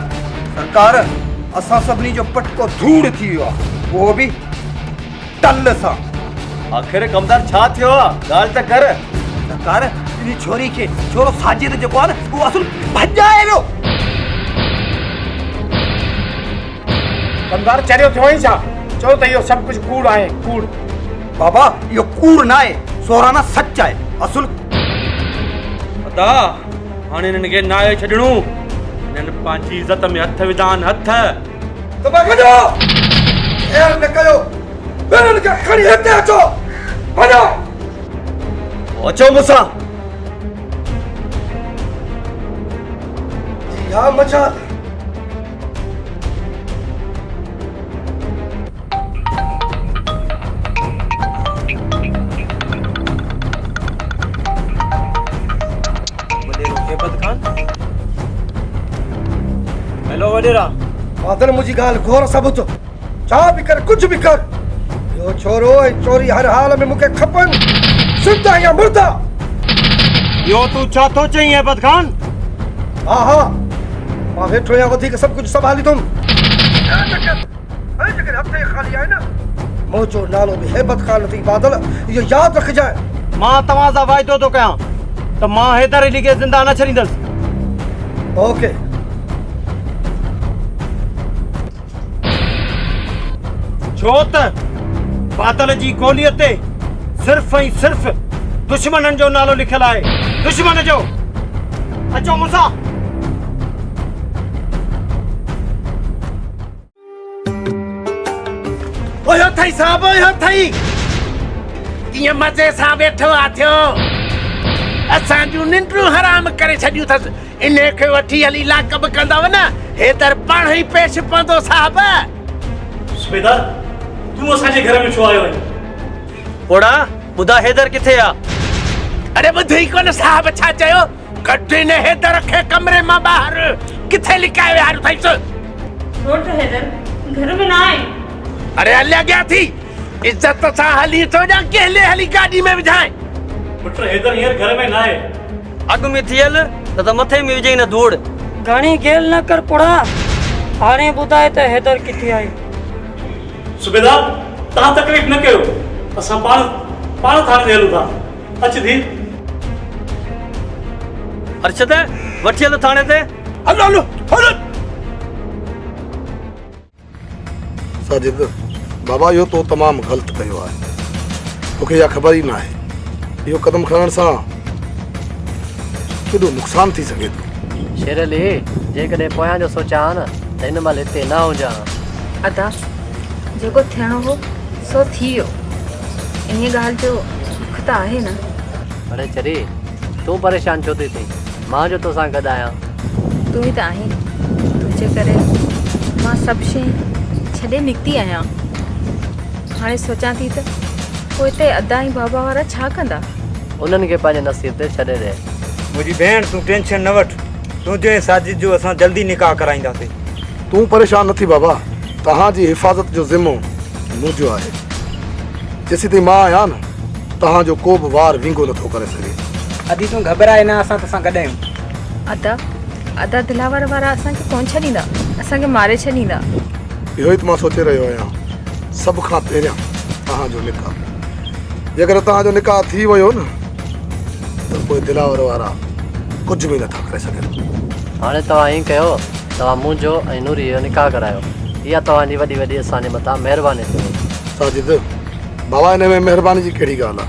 सरकार, असां सभिनी जो पटको धूड़ थी वियो आहे, उहो बि टल सां। आख़िर कमदार छा थियो आहे? ॻाल्हि त कर। सरकार, इन छोरी खे छोरो साजिद जेको आहे न, उहो असुल भॼाए वियो। कमदार चरियो थियो ई छा? चओ त इहो सभु कुझु कूड़ आहे, कूड़। बाबा, इहो कूड़ न आहे, सोराना सच आहे। असुल अदा हाणे हिननि खे न आहे छॾणो, हिननि पंहिंजी इज़त में हथ विधान हथ। त भॼो, एर न कयो, ॿिन्हिनि खे खणी हिते अचो, भॼो। अचो मूंसां। जी हा मचा। हेलो वडेरा। बादल मुंहिंजी ॻाल्हि गौर सां ॿुधो। छा बि कर, कुझु बि कर, इहो छोरो ऐं चोरी हर हाल में मूंखे खपनि, ज़िंदा या मुर्दा। इहो तूं छा थो चईं हेबत खान? हा हा, मां वेठो आहियां, वधीक सभु कुझु संभालींदुमि। जेकर हफ़्ते ख़ाली आहे न, मुंहिंजो नालो बि हेबत खान थी। बादल, इहो यादि रखजांइ। मां तव्हां सां वाइदो थो कयां त मां हैदर अली खे ज़िंदा न छॾींदुसि। ओके। छो त बादल जी गोलीअ ते सिर्फ़ ऐं सिर्फ़ दुश्मननि जो नालो लिखियलु आहे, दुश्मन जो। अचो मूंसां। ओयो थई साहब, ओयो थई, कीअं मज़े सां वेठो आ थियो? असां जूं निंड्रूं हराम करे छॾियूं अथसि। इन खे वठी हली लाकब कंदव न, हेदर पाण ई पेश पवंदो साहब। सुबेदार, तूं असांजे घर में छो आयो आहीं? पोड़ा ॿुधा हैदर किथे आहे? अरे ॿुधी कोन साहब छा चयो? कढी ने हैदर खे कमरे मां ॿाहिरि। किथे लिकाए विया अथईसि? छोट हैदर घर में ना आहे। अरे हलिया गया थी, इज्जत सां हली थो जा, केले हली गाॾी में विझाए। पुट हैदर हींअर घर में ना आहे। अॻु में थियल त मथे में विझई न धूड़। घणी गेल न कर पुड़ा, हाणे ॿुधाए त हैदर किथे आहे? सुबेदार, तव्हां तकलीफ़ न कयो, असां पाण थाणे ते हलूं था। अच धी। अर्शद, वठी हलो थाणे ते। हलो हलो हलो। साजिद, बाबा इहो तो तमामु ग़लति कयो आहे। मूंखे इहा ख़बर ई न आहे, इहो क़दम खणण सां केॾो नुक़सानु थी सघे थो। शेरली, जेकॾहिं पोयां जो सोचां न त हिन महिल हिते न हुजां। अदा, जेको थियणो हो सो थी वियो। इन ॻाल्हि जो दुख त आहे न। अरे चरी, तूं परेशान छो थी थी? मां जो तोसां गॾु आहियां। तू ई त आहीं, तुंहिंजे करे मां सभु शइ छॾे निकिती आहियां। हाणे सोचां थी त पोइ हिते अदा ऐं बाबा वारा छा कंदा? उन्हनि खे पंहिंजे नसीब ते छॾे ॾे। मुंहिंजी भेण, तूं टेंशन न वठ। तुंहिंजे साजिद जो असां जल्दी निकाह कराईंदासीं। तूं परेशान न थी बाबा, तव्हांजी हिफ़ाज़त जो ज़िम्मो मुंहिंजो आहे। जेसीं ताईं मां आहियां न, तव्हांजो को बि वार विंगो नथो करे सघे। अदी तूं घबराए न, असां तोसां गॾु आहियूं। अदा दिलावर वारा असांखे कोन छॾींदा, असांखे मारे छॾींदा। इहो ई त मां सोचे रहियो आहियां। सभु खां पहिरियां तव्हांजो निकाह। जेकर तव्हांजो निकाह थी वियो न, त पोइ दिलावर वारा कुझु बि नथा करे सघनि। हाणे तव्हां ईअं कयो, तव्हां मुंहिंजो ऐं नूरी जो निकाह करायो। इहा तव्हांजी वॾी वॾी असांजे मथां महिरबानी थींदी। साजिद, बाबा हिन में महिरबानी जी कहिड़ी ॻाल्हि आहे?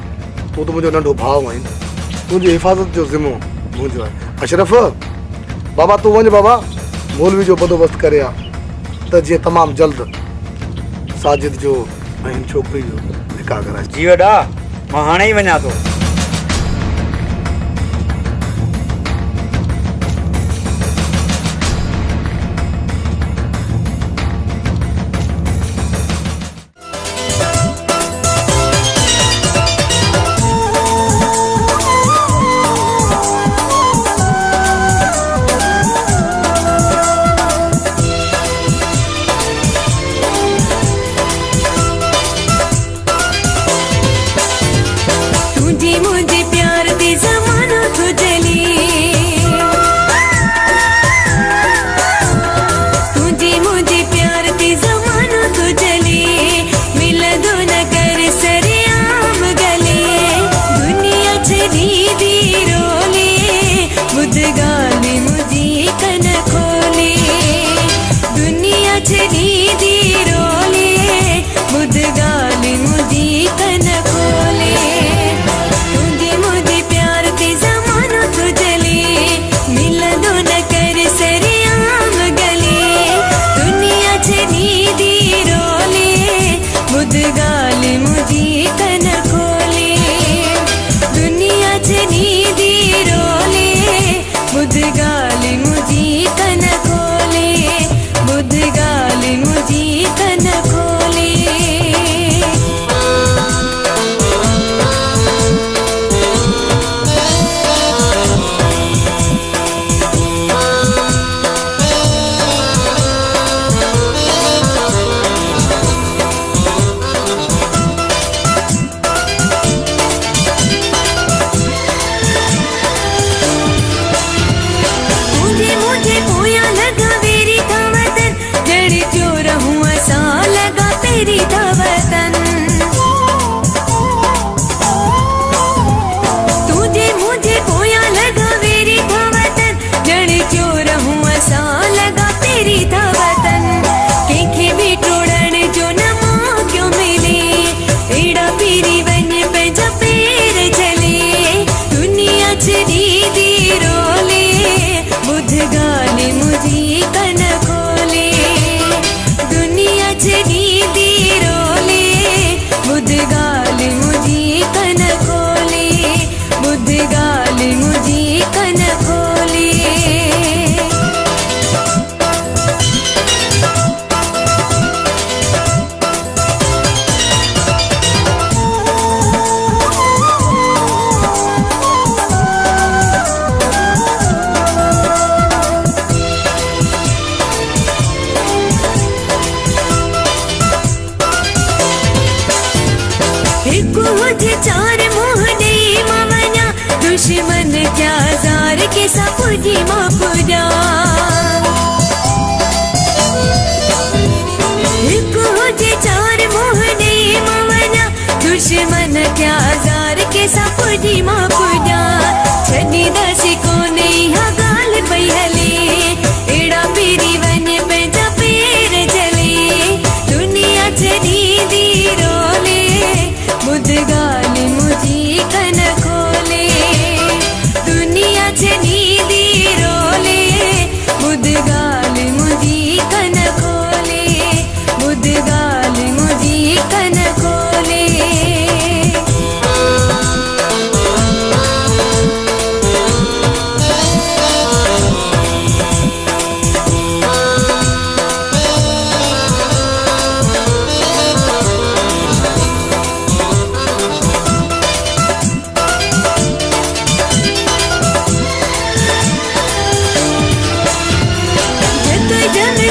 तूं त मुंहिंजो नंढो भाउ आहीं। तुंहिंजी हिफ़ाज़त जो ज़िम्मो मुंहिंजो आहे। अशरफ, बाबा तूं वञ बाबा, मौलवी जो बंदोबस्तु करे आ त जीअं तमामु जल्द साजिद जो ऐं हिन छोकिरी जो निकाह कराए। जी वॾा, मां हाणे ई वञा थो।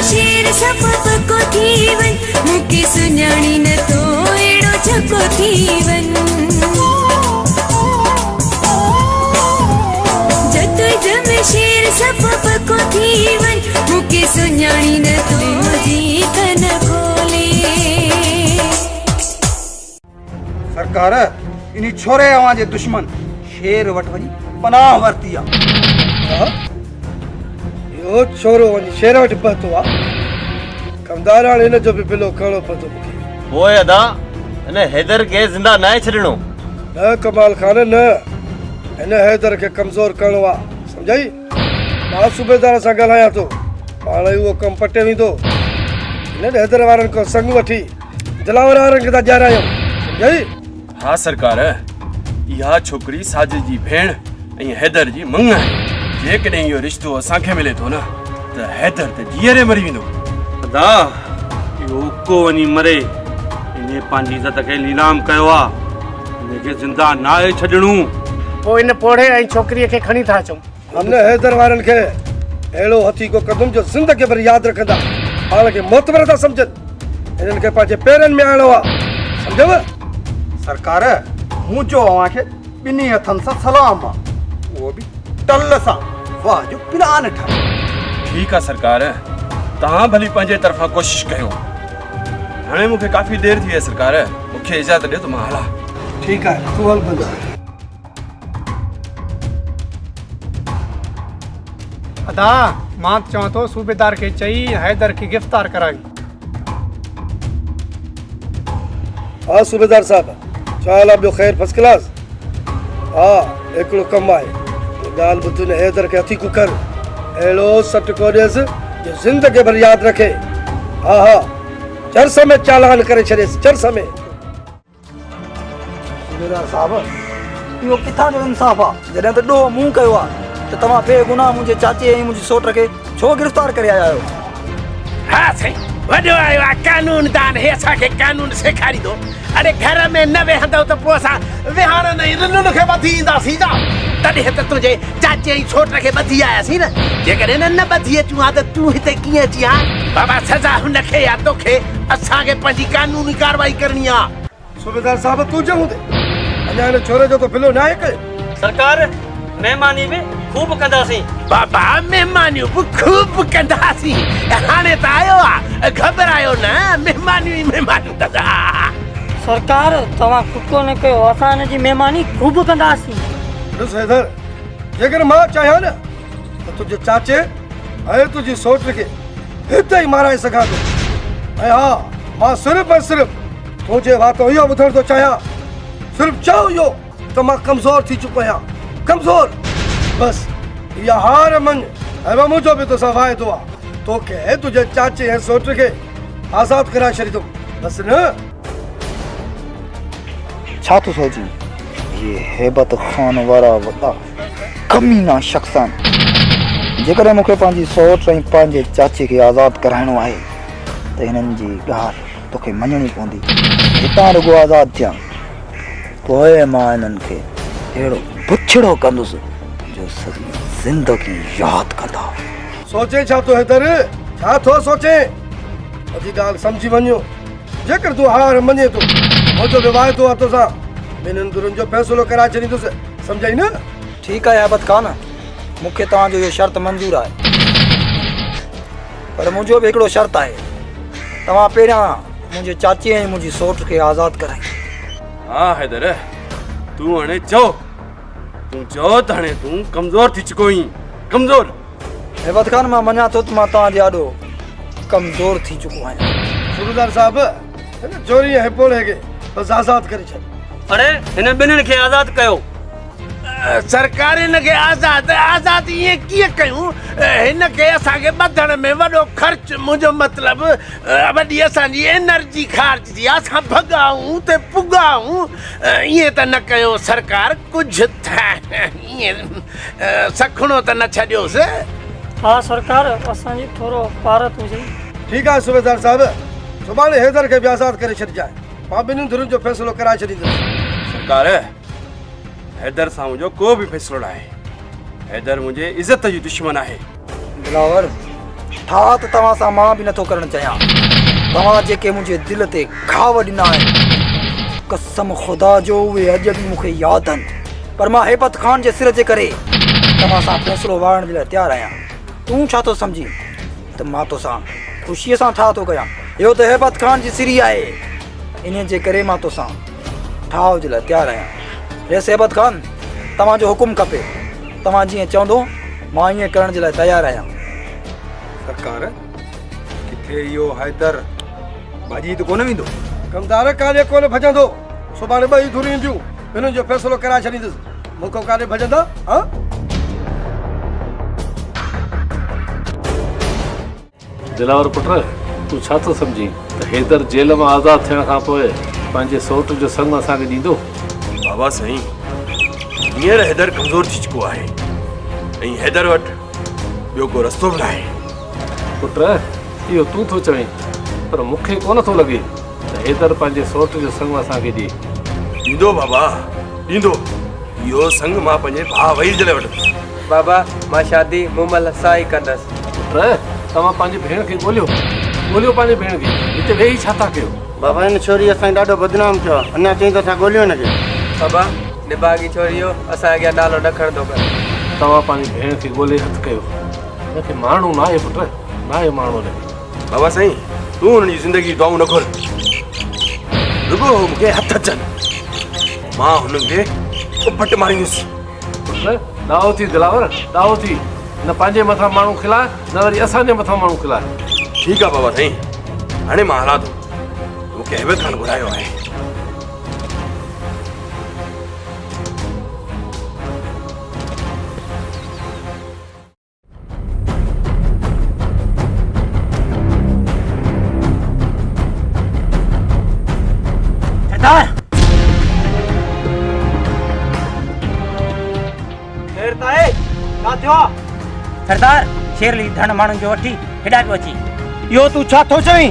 शेर सपप को थी वन मुके सुञाणी न तो एड़ो छको थी वन जत जम शेर सपप को थी वन मुके सुञाणी न तो जी कन खोले सरकार इन छोरे अवांजे दुश्मन शेर वट वनी पनाह वरती आ यो छोरो वञी शेर वटि पहुतो आहे कमदार हाणे हिन जो बि बिलो करिणो पवंदो मूंखे पोइ अदा हिन हैदर खे ज़िंदा न छॾिणो न कमाल खान न हिन हैदर खे कमज़ोर करिणो आहे सम्झाई मां सूबेदार सां ॻाल्हायां थो पाण ई उहो कमु पटे वेंदो हिन हैदर वारनि खां संग वठी दिलावर वारनि खे था ॼाणायूं सम्झाई हाँ सरकार इहा छोकिरी साजिद जी भेण ऐं हैदर जी मंग आहे जेकॾहिं इहो रिश्तो असांखे मिले थो न त हैदर त जीअरे मरी वेंदो अदा इहो उको वञी मरे इन पंहिंजी इज़त खे नीलाम कयो आहे हिनखे ज़िंदा नाहे छॾिणो पोइ इन पोड़े ऐं छोकिरीअ खे खणी था अचूं हमने हैदर वारनि खे अहिड़ो हथी को कदम जो ज़िंदगी भर यादि रखंदा पाण खे मोतबर था सम्झनि हिननि खे पंहिंजे पेरनि में आणो आहे सम्झव सरकार मुंहिंजो अव्हांखे ॿिन्ही हथनि सां सलाम आहे उहो बि टल सां वाह जो प्लान ठाहे ठीकु आहे सरकार तव्हां भली पंहिंजे तरफ़ां कोशिशि कयो हाणे मूंखे काफ़ी देरि थी वई सरकार मूंखे इजाज़त ॾियो त मां हलां ठीकु आहे तूं हल बंदि अदा मां चवां थो सूबेदार खे चई हैदर खे गिरफ़्तार कराई हाँ सूबेदार साहब चाल ॿियो ख़ैर फर्स्ट क्लास हा हिकिड़ो कमु आहे ॻाल्हि ॿुध न हैदर खे हथी कुकर अहिड़ो सट को ॾियसि जो ज़िंदगी भर यादि रखे हा हा चरस में चालान करे छॾेसि चरस में सूबेदार साहब इहो किथां जो इंसाफ़ आहे जॾहिं त ॾोह मूं कयो आहे त तव्हां बेगुनाह मुंहिंजे चाचे ऐं मुंहिंजी सोट खे छो गिरफ़्तार करे आया आहियो हा साईं वॾो आयो आहे कानूनदान हे असांखे कानून सेखारींदो अरे घर में न वेहंदो त पोइ असां विहारनि ऐं रिनुनि खे ॿधी ईंदासीं जा तॾहिं त तुंहिंजे चाचे ऐं छोट खे ॿधी आयासीं न जेकॾहिं न ॿधी अचूं हा त तूं हिते कीअं अची हा बाबा सज़ा हुनखे या तोखे असांखे पंहिंजी कानूनी कारवाई करणी आहे सूबेदार साहब तूं चऊं ते अञा हिन छोरे जो त बिलो न आहे कयो सरकार महिमानी बि खूब कंदासीं बाबा महिमानियूं बि खूब कंदासीं हाणे त आयो आहे घबरायो न महिमानियूं ई महिमानियूं कंदा सरकार तव्हां कुको न कयो असां हिन जी महिमानी खूब कंदासीं ॾिस हैदर जेकर मां चाहियां न त तुंहिंजे चाचे ऐं तुंहिंजी सोट खे हिते ई माराए सघां थो ऐं हा मां सिर्फ़ु ऐं सिर्फ़ु तुंहिंजे वातो इहो ॿुधण थो चाहियां सिर्फ़ु चओ इहो त मां कमज़ोर थी चुको आहियां कमज़ोर बस इहा हार मञ ऐं मुंहिंजो बि तोसां वाइदो आहे तोखे तुंहिंजे चाचे ऐं सोट खे आज़ादु कराए छॾींदुमि बसि न छा थो सोची ये हैबत खान वारा वॾा कमीना शख़्स आहिनि जेकॾहिं मूंखे पंहिंजी सोट ऐं पंहिंजे चाचे खे आज़ादु कराइणो आहे त हिननि जी ॻाल्हि तोखे मञणी पवंदी हितां रुॻो आज़ादु थियां पोइ मां हिननि खे अहिड़ो पुछड़ो कंदुसि जो सॼी ज़िंदगी यादि कंदा सोचे छा थो हैदर छा थो सोचे अॼु ॻाल्हि सम्झी वञो जेकर तूं हार मञे थो मुंहिंजो बि वाइदो आहे तोसां ॿिन्हिनि धुरनि जो फ़ैसिलो कराए छॾींदुसि सम्झाई न ठीकु आहे हैबत खान मूंखे तव्हांजो इहो शर्त मंज़ूरु आहे पर मुंहिंजो बि हिकिड़ो शर्त आहे तव्हां पहिरियां मुंहिंजे चाचे ऐं मुंहिंजी सोट खे आज़ादु कराई हाँ हैदर तूं हाणे चओ तूं चओ त हाणे तूं कमज़ोर थी चुको आहीं कमज़ोर हैबत खान मां मञा थो त मां तव्हांजे ॾाढो कमज़ोर थी चुको आहियां सूबेदार साहब हिन चोरी ऐं हिपोड़े खे बसि आज़ादु करे छॾ अरे हिन ॿिन्हिनि खे आज़ादु कयो सरकार हिनखे आज़ादु ईअं कीअं कयूं हिनखे असांखे ॿधण में वॾो ख़र्च मुंहिंजो मतिलबु वॾी असांजी एनर्जी ख़र्च थी आहे असां भॻाऊं ते पुॻाऊं ईअं त न कयो सरकार कुझु ईअं सखणो त न छॾियोसि हा सरकार असांजी थोरो पारत हुजे ठीकु आहे सूबेदार साहब सुभाणे हैदर खे बि आज़ादु करे छॾिजांइ मां ॿिन्हिनि धुरनि जो फ़ैसिलो कराए छॾींदुसि सरकार हैदर सां मुंहिंजो को बि फ़ैसिलो न आहे हैदर मुंहिंजे इज़त जी दुश्मन आहे दिलावर ठा त तव्हां सां मां बि नथो करणु चाहियां। तव्हां जेके मुंहिंजे दिलि ते घाव ॾिना आहिनि, कसम ख़ुदा जो उहे अॼु बि मूंखे यादि आहिनि। पर मां हेबत ख़ान जे सिर जे करे तव्हां सां फ़ैसिलो वारण जे लाइ तयारु आहियां। तूं छा थो सम्झी त मां तोसां ख़ुशीअ सां ठा थो कयां? इहो त हेबत ख़ान जी सिरी आहे, इन जे करे मां तोसां ठाव जे लाइ तयारु आहियां। हेस हेबत ख़ान, तव्हांजो हुकुम खपे। तव्हां जीअं चवंदो मां ईअं करण जे लाइ तयारु आहियां। सरकार किथे इहो हैदर भाॼी त कोन वेंदो? कमदार काॾे कोन भॼंदो। सुभाणे ॿई धुरियूं ईंदियूं, हिननि जो फ़ैसिलो कराए छॾींदुसि। मूंखां काॾे भॼंदा? हा, दिलावर पुट, तूं छा थो सम्झी त हैदर जेल मां आज़ादु थियण खां पोइ पंहिंजे सौट जो संग असांखे ॾींदो? बाबा साईं, हींअर हैदर कमज़ोर थी चुको आहे ऐं हैदर वटि ॿियो को रस्तो बि न आहे। पुट, इहो तूं थो चवें, पर मूंखे कोन थो लॻे त हैदर पंहिंजे सौट जो संग असांखे ॾिए। ॾींदो बाबा, ॾींदो। इहो संग मां पंहिंजे भाउ वहीद जे लाइ वठंदुसि। बाबा मां शादी मुमल सां ई कंदसि। पुट, तव्हां पंहिंजी भेण खे ॻोल्हियो, ॻोल्हियो पंहिंजी भेण खे। हिते वेही छा था कयो? बाबा हिन छोरी असांखे ॾाढो बदनाम थियो आहे, अञा चई त असां ॻोल्हियो हिनखे। बाबा निबागी छोरी हो असां अॻियां नालो न खणंदो कर। तव्हां पंहिंजी भेण खे ॻोल्हे हथु कयो। हिनखे माण्हू न आहे पुट, न आहे माण्हू हिनखे। बाबा साईं, तूं हुनजी ज़िंदगी दुआऊं न खोल, रुगो मूंखे हथ अचनि, मां हुननि खे उपट मारींदुसि। पुट, दाओ थी दिलावर, दाओ थी। न पंहिंजे मथां माण्हू खिलाए, न वरी असांजे मथां माण्हू खिलाए। ठीकु आहे बाबा साईं, हाणे मां हलां थो। मूंखे हेबत ख़ान घुरायो आहे। सरदार, शेरली धन माण्हुनि जो वठी हेॾा पियो अची। इहो तूं छा थो चईं?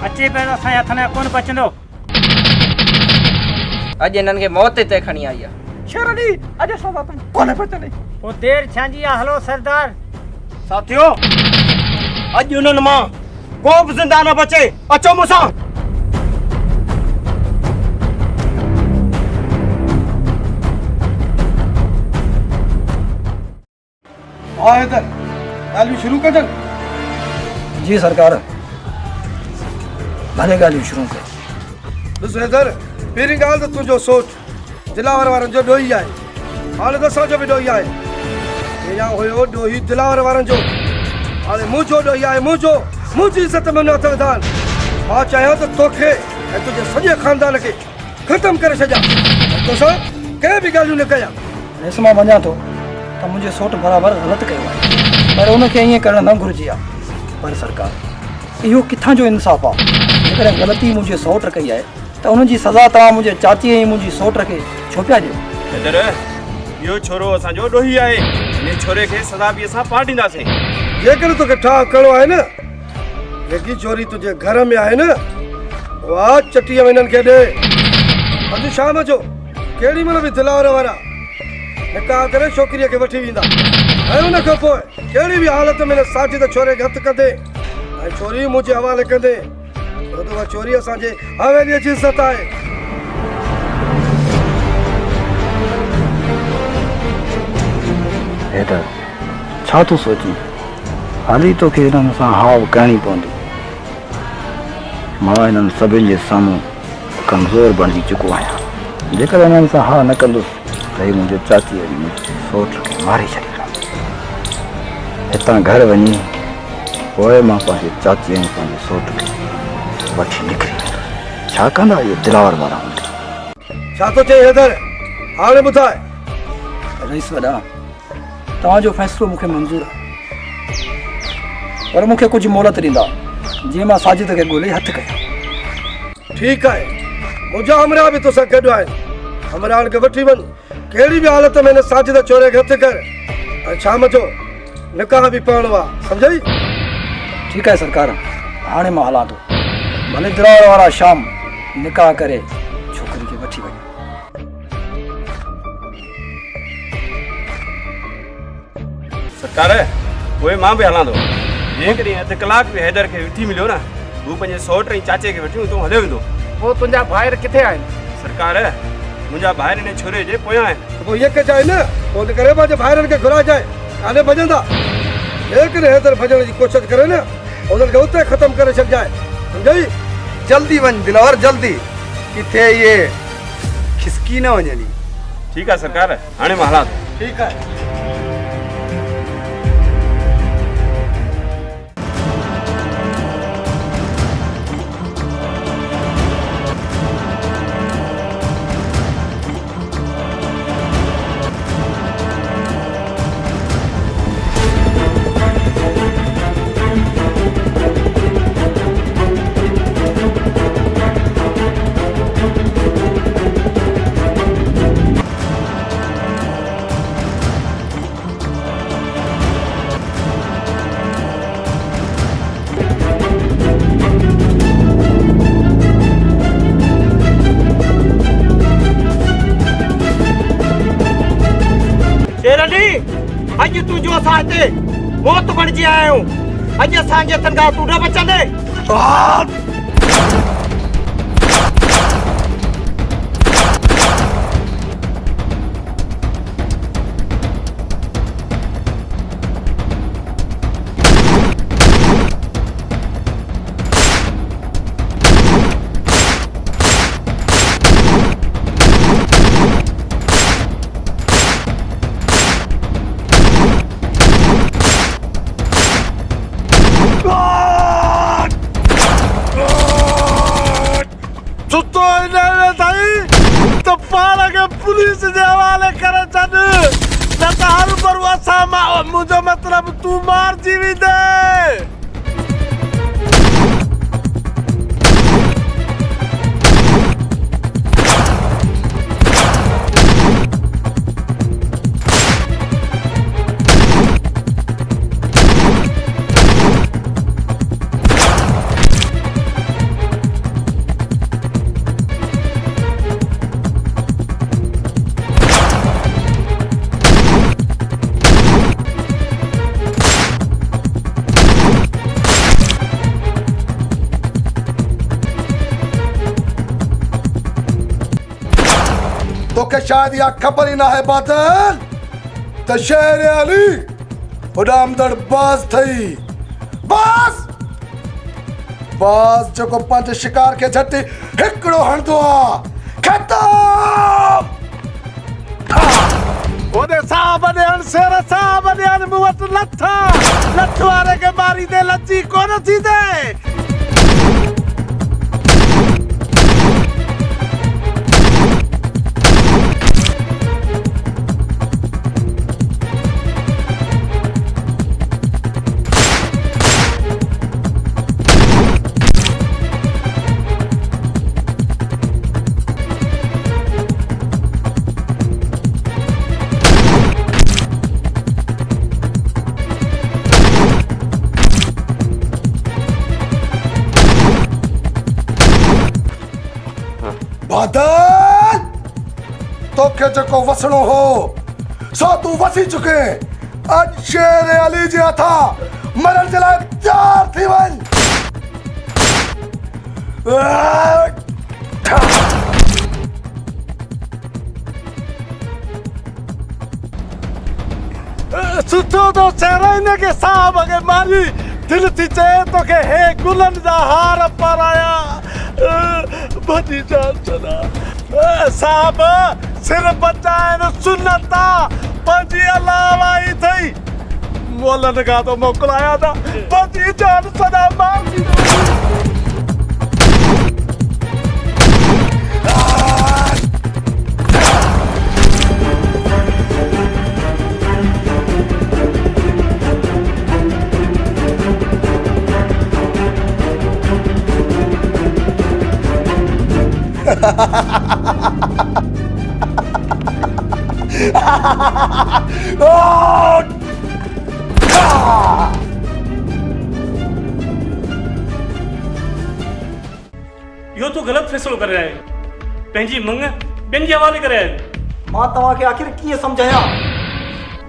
अचे पहिरियों असांजे हथ में कोन पचंदो। अॼु हिननि खे मौत ते खणी आई आहे। शेरली, अॼु सदा तूं कोन पचंदे। पोइ देर छांजी आहे? हलो सरदार। साथियो, अॼु उन्हनि मां को बि ज़िंदा न बचे। अचो मूंसां। हैदर, ॻाल्हियूं शुरू कजनि। जी सरकार, भले ॻाल्हियूं शुरू कर। ॾिस हैदर, पहिरीं ॻाल्हि त तुंहिंजो सोच दिलावर वारनि जो ॾोही आहे। हाणे त असांजो बि ॾोही आहे। पहिरियां हुयो ॾोही दिलावर वारनि जो, हाणे मुंहिंजो ॾोही आहे। मुंहिंजी इज़त में न अथव दान। मां चाहियां त तोखे ऐं तुंहिंजे सॼे ख़ानदान खे ख़तमु करे छॾियां, तोसां कंहिं बि ॻाल्हियूं न कयां। हेसि मां मञा थो त मुंहिंजे सौट बराबरि ग़लति कयो आहे, पर उनखे ईअं करणु न घुरिजे आहे। पर सरकार, इहो किथां जो इंसाफ़ आहे? जेकॾहिं ग़लती मुंहिंजे सौट कई आहे त उनजी सज़ा तव्हां मुंहिंजे चाची ऐं मुंहिंजी सौट खे छो पिया ॾियो? हैदर, इहो छोरो असांजो ॾोही आहे। इन छोरे खे सज़ा बि असां पाए ॾींदासीं। जेकर तोखे ठाह करिणो आहे न, जेकी चोरी तुंहिंजे घर में आहे न, उहा चटीअ में हिननि खे ॾे। अॼु शाम जो केॾी महिल बि दिलावर वारा निकाह करे छोकिरीअ खे वठी वेंदा, ऐं उन खां पोइ कहिड़ी बि हालत में साजिद छोरे खे हथु कंदे ऐं छोरी मुंहिंजे हवाले कंदे। छो त उहा छोरी असांजे हवेलीअ जी इज़त आहे। हैदर, छा तूं सोची? हाली तोखे हिननि सां हाव करणी पवंदी। मां हिननि सभिनि जे साम्हूं कमज़ोर बणिजी चुको आहियां। जेकर हिननि सां हा न कंदुसि त ही मुंहिंजे चाची ऐं मुंहिंजी सौट खे मारे छॾींदा। हितां घर वञी पोइ मां पंहिंजे चाची ऐं पंहिंजे सौट खे वठी निकिरी वेंदुसि। छा कंदा इहे दिलावर वारा हूंदे? छा थो चए हैदर? हाणे ॿुधाए। रईस वॾा, तव्हांजो फ़ैसिलो मूंखे मंज़ूरु आहे, पर मूंखे कुझु मोहलत ॾींदा जीअं मां साजिद खे ॻोल्हे हथु कयां। ठीकु आहे, मुंहिंजा हमरा बि तोसां गॾु आहिनि। हमरान खे वठी वञ, कहिड़ी बि हालत में हिन साजिद छोरे खे हथु कर, ऐं शाम जो निकाह बि पढ़णो आहे, सम्झई? ठीकु आहे सरकार, हाणे मां हलां थो। भले दिलावर वारा शाम निकाह करे छोकिरी खे वठी वञे। सरकार, उहे मां बि हलां थो। जेकॾहिं अधु कलाक बि हैदर खे उथी मिलियो न हू पंहिंजे सौट ऐं चाचे खे वठी तूं हलियो वेंदो। पोइ तुंहिंजा भाइर किथे आहिनि? सरकार मुंहिंजा भाइर हिन छोरे जे पोयां आहिनि। पोइ इहे के चाहे न पोइ करे पंहिंजे भाइरनि खे घुराइजाए, काॾे भॼंदा। जेकॾहिं हैदर भॼण जी कोशिशि करे न उन्हनि खे उते ख़तमु करे छॾिजाए, सम्झई? जल्दी वञ दिलावर, जल्दी, किथे ये खिसकी न वञे। ठीक है सरकार, हाणे मां हलां थो। ठीक है। अॼु तुंहिंजो असां हिते मौत बणिजी आया आहियूं। अॼु असांजे हथनि खां तूं न बचंदे। पुलिस जे हवाले करे छॾ, न त हर भरू असां मुंहिंजो मतिलब तूं मारिजी वेंदे। तोखे शायद या खबर ही ना है बादल त शेर अली उडामदड़ बाज थई। बाज बाज जेको पंहिंजे शिकार खे झटि हिकिड़ो हणंदो आहे, खतम। ओदे साहब ने शेर साहब ने मूं वटि लथ वारे खे मारी दे, लची कोन थी दे। बादल तोखे जेको वसणो हो सो तू वसी चुके। अज शेर अली जे हथा मरण जे लाइ तैयार थी वञ। सुठो तो शेर के साहब के मारी दिल थी चए तोखे हे गुलन जा हार पाराया बदी जान चला। साहब सिर बचाए सुनता पंजी अलावा ही थई मोलन का तो मोकलाया था बदी जान सदा मार दी। यो तो गलत फैसलो कर रहा है, पंहिंजी मंग ॿियनि जे हवाले करे आहिनि। मां तव्हांखे आखिर कीअं सम्झायां?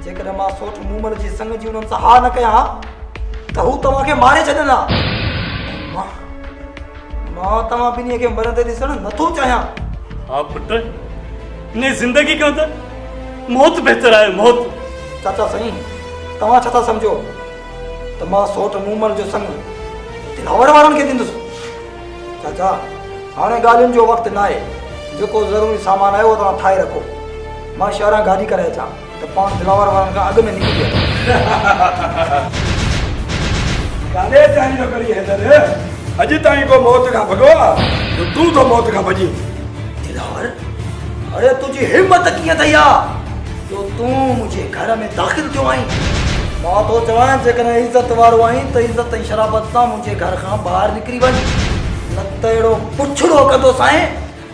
जेकॾहिं मां सोच मूमन जी संग जी उन्हनि सां हा न कयां त हू तव्हांखे मारे छॾंदा। मां तव्हां ॿिन्ही खे मरंदे ॾिसणु नथो चाहियां। हा पुट, ने ज़िंदगी खां त मौत बहितर आहे, मौत। चाचा साईं, तव्हां छा था सम्झो त मां सोट मूमल जो संग दिलावर वारनि खे ॾींदुसि? चाचा, हाणे ॻाल्हियुनि जो वक़्तु न आहे। जेको ज़रूरी सामान आहे उहो तव्हां ठाहे रखो। मां शहरां गाॾी करे अचां त पाण दिलावर वारनि खां अॻु में निकिरी वञे। काॾे चाहींदो करी हैदर? अॼु ताईं को मौत खां भॻो आहे? तूं तो मौत खां भॼी। दिलावर, अरे तुंहिंजी हिम्मत कीअं अथई जो तूं मुंहिंजे घर में दाख़िल थियो आहीं? मां तो चवां जेकॾहिं इज़त वारो आहीं त इज़त ऐं शराबत सां मुंहिंजे घर खां ॿाहिरि निकिरी वञ, न त अहिड़ो पुछड़ो कंदो साईं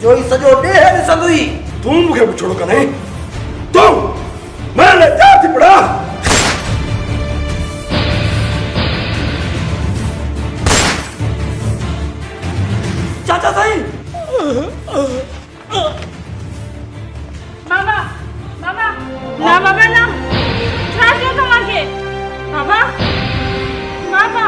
जो ही सॼो ॾेह ॾिसंदुई। तूं मूंखे पुछड़ो कंदे? तूं मैं जा थी पड़ा। चाचा साईं, बाबा बाबा ना, बाबा ना, छा थियो तव्हांखे? बाबा बाबा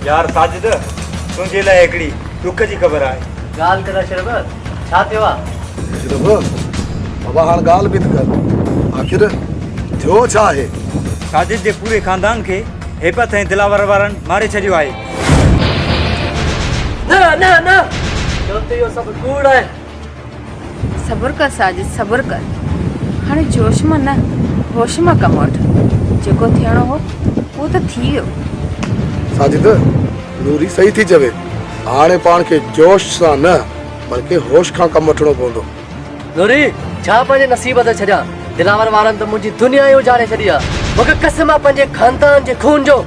यार साजिद, तुंहिंजे लाइ हिकिड़ी दुख जी ख़बर आहे। ॻाल्हि कर शरबत, छा थियो आहे? बाबा हाणे ॻाल्हि बि त कर, आख़िर थियो छा आहे? साजिद जे पूरे खानदान खे हेबत ऐं दिलावर वारनि मारे छॾियो आहे। न न न, जो त इहो सभु कूड़ आहे। सब्र कर साजिद, सब्र कर। हाणे जोश मां न, होश मां कमु वठ। जेको थियणो हो उहो त थी वियो। साजिद, नूरी सही थी चवे। हाणे पाण खे जोश सां न बल्कि होश खां कमु वठणो पवंदो। नूरी, छा पंहिंजे नसीब ते छॾियां? दिलावर वारनि त मुंहिंजी दुनिया ई उजाड़े छॾी आहे। मूंखे कसम आहे पंहिंजे खानदान जे खून जो,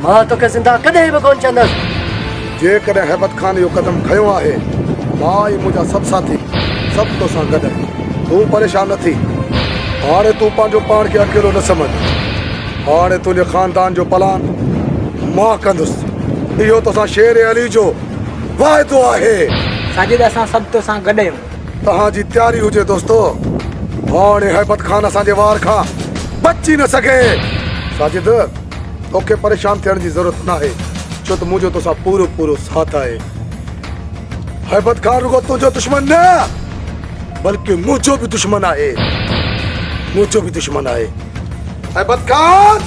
मां तोखे ज़िंदा कॾहिं बि कोन चवंदुसि। जेकॾहिं हैबत खान इहो कदम खयो आहे, मां ऐं मुंहिंजा सभु साथी सभु तोसां गॾु आहिनि। तूं परेशान न थी। हाणे तूं पंहिंजो पाण खे अकेलो न समझ। हाणे तुंहिंजे खानदान जो प्लान मां कंदुसि। इहो तोसां शेर अली जो वाइदो आहे। साजिद, असां सभु तोसां गॾु आहियूं। तव्हांजी तयारी हुजे दोस्तो। हाणे हैबत खान असांजे वार खां बची न सघे। साजिद, तोखे परेशान थियण जी ज़रूरत न आहे, छो त मुंहिंजो तोसां पूरो पूरो साथ आहे। हैबत खान रुगो तुंहिंजो दुश्मन न बल्कि मुंहिंजो बि दुश्मन आहे। मुंहिंजो बि दुश्मन आहे। हैबत खान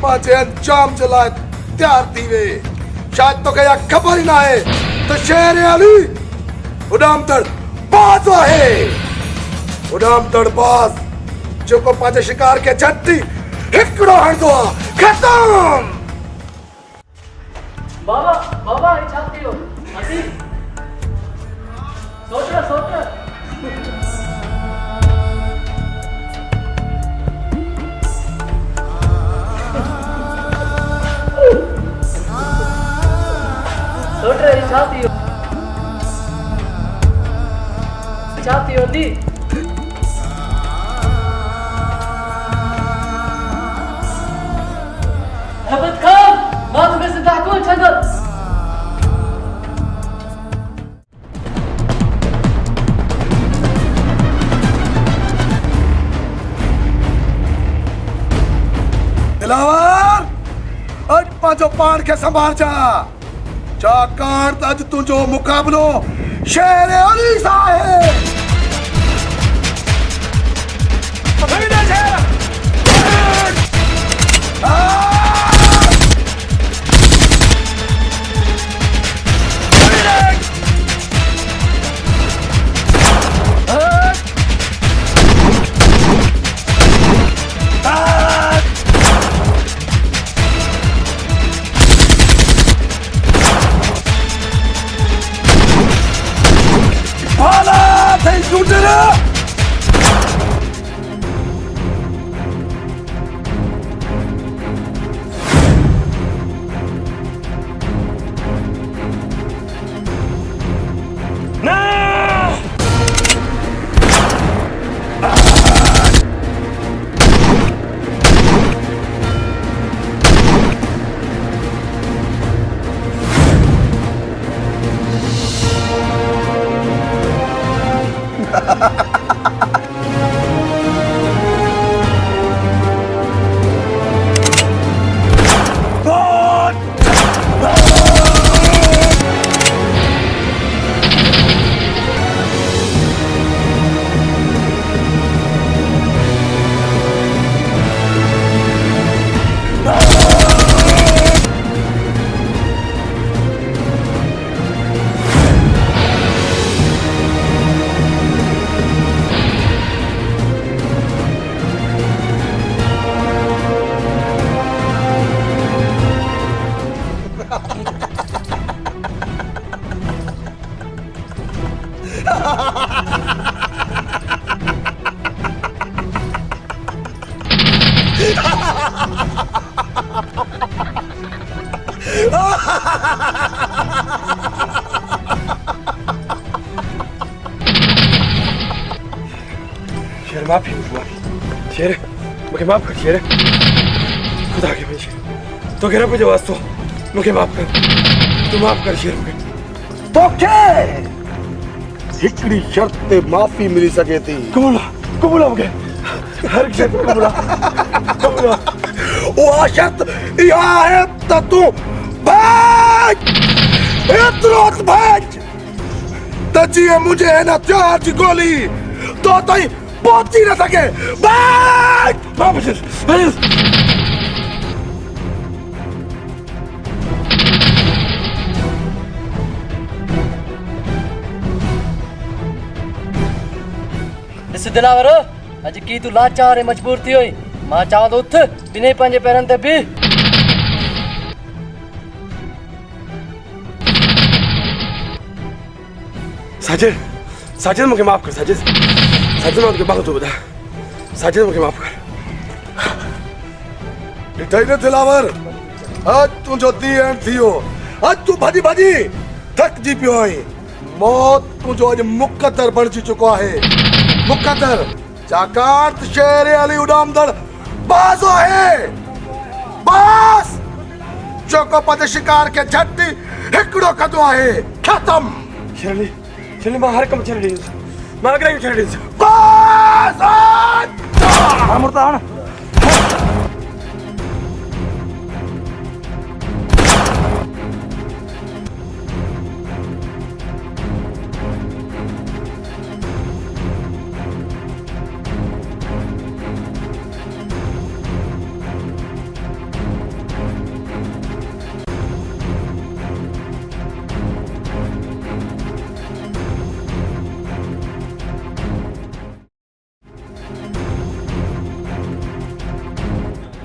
पंहिंजे अंजाम जे लाइ तयार थी वे। शायदि तोखे इहा ख़बर ई न आहे त शेर अली उॾामदड़ बाज़ आहे। उॾामदड़ बाज़ जेको पंहिंजे शिकार खे झटि हिकिड़ो हणंदो आहे। ख़तम। बाबा बाबा छा थियो? असी सोच सोच। सोच रही छा थियो दी? हैबत खान, मां तोखे ज़िंदा कोन छॾंदुसि। दिलावर, अॼु पंहिंजो पाण खे संभालजा, छाकाणि त अॼु तुंहिंजो मुक़ाबिलो शेर अली सां आहे। शेर माफी शेर मुझे माफ कर शेर खुदा के पंजे तो कह रहा वास्तो मुझे माफ कर तू माफ कर शेर मुझे तो क्या हिकड़ी शर्त ते माफी मिली सके थी कबूला मुझे हर शर्त कबूला वो शर्त यहाँ है तो तू भाग इतरोत भाग तजिए मुझे है ना चार की गोली तो तई पहुंच ही न सके भाग ॾिस दिलावर अॼु की तूं लाचार ऐं मजबूर थी हुई मां चवां थो उथ ॿिन्ही पंहिंजे पेरनि ते बीह साजिद मुझे माफ कर साजिद मैं तुझे बात तो बता साजिद मुझे माफ कर ॾिठई न दिलावर आज तुंहिंजो दी एंड थियो आज तू भाॼी भाॼी थकिजी पियो आहीं मौत तुंहिंजो अॼु मुक़दर बणिजी चुको आहे मुक़दर छाकाणि त शेर अली उॾामदड़ बाज़ आहे बाज़ जेको पंहिंजे शिकार खे झटि हिकिड़ो कंदो आहे ख़तम चल मां हर कम छॾे ॾींदुसि मां अॻियां छॾे ॾींदुसि बाज़ मुर्तान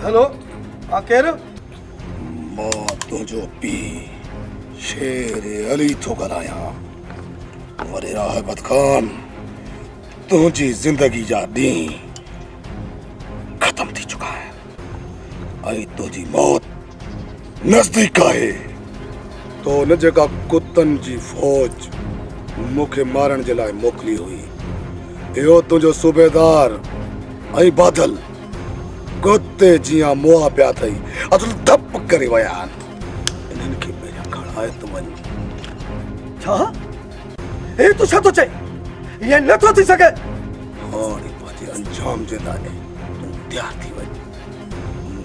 हेलो केर मां तुंहिंजो पीउ शेर अली थो ॻाल्हायां वरे राहबत खान तुंहिंजी ज़िंदगी जा ॾींहं ख़तम थी चुका है ऐं तुंहिंजी मौत नज़दीक आहे तो न जेका कुतनि जी फौज मूंखे मारण जे लाइ मोकिली हुई इहो तुंहिंजो सूबेदार ऐं बादल कुत्ते जियां मुआ पिया थई असल धप करे विया आहिनि इन्हनि खे पहिरियां खणाए थो वञ छा हे तूं छा थो चई इहे नथो थी सघे हाणे पंहिंजे अंजाम जे लाइ तूं तयारु थी वञ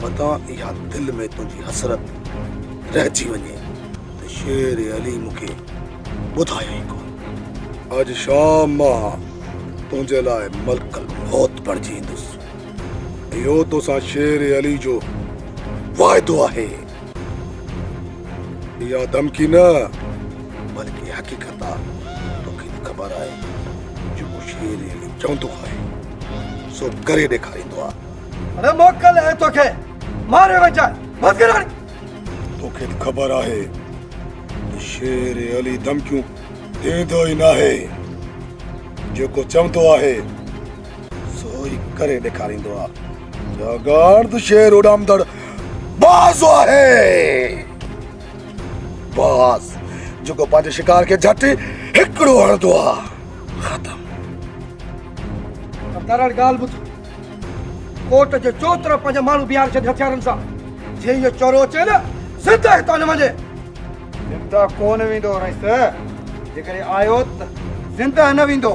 मतां इहा दिलि में तुंहिंजी हसरत रहिजी वञे त शेर अली मूंखे ॿुधायो ई कोन अॼु शाम मां तुंहिंजे लाइ मलकल मौत बणिजी ईंदुसि इहो तोसां शेर अली जो वाइदो आहे इहा धमकी न बल्कि हक़ीक़त आहे तोखे ख़बर आहे जेको शेर अली चवंदो आहे सो करे ॾेखारींदो आहे अरे मोकल है तोखे मारे वञा बस कर तोखे ख़बर आहे त शेर अली धमकियूं ॾींदो ई नाहे जेको चवंदो आहे सो ई करे ॾेखारींदो आहे छाकाणि शेर उॾामदड़ बाज़ आहे बाज़ जेको पंहिंजे शिकार खे झटि हिकिड़ो हणंदो आहे ख़तम सरदार ॻाल्हि ॿुध कोर्ट जे चोतरफ़ पंहिंजा माण्हू बीहारे छॾ हथियारनि सां जे इहो चोरो अचे न ज़िंदा हितां न वञे ज़िंदा कोन वेंदो रईस जेकॾहिं आयो त ज़िंदा न वेंदो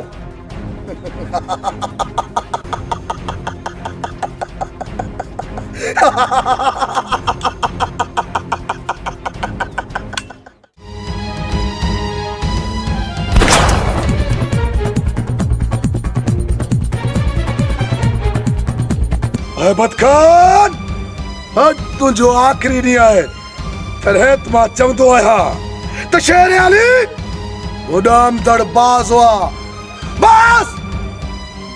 अहमद खान अॼु तुंहिंजो आख़िरी ॾींहुं आहे तॾहिं मां चवंदो आहियां त शेर अली उॾामदड़ बाज़ हुआ बाज़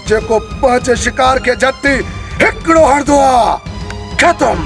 जेको पंहिंजे शिकार खे झटि हिकिड़ो हणंदो आहे ख़तम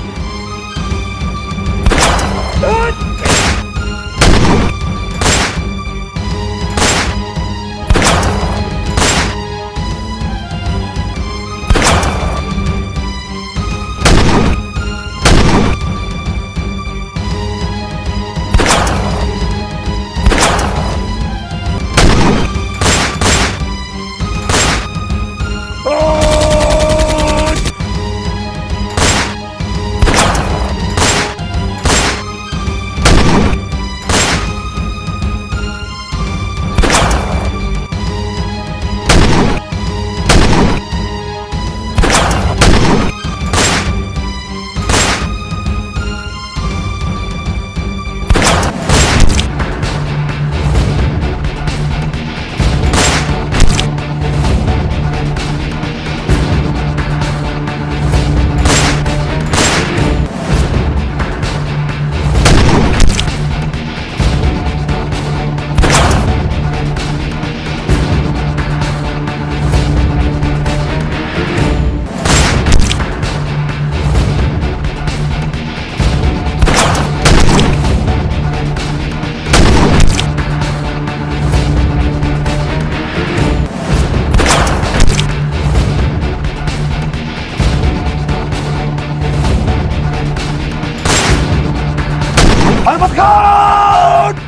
खान।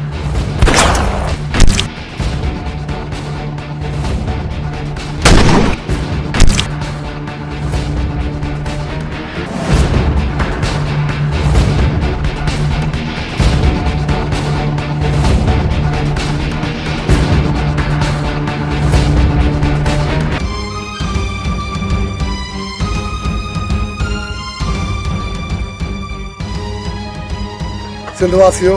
सिंधवासियो,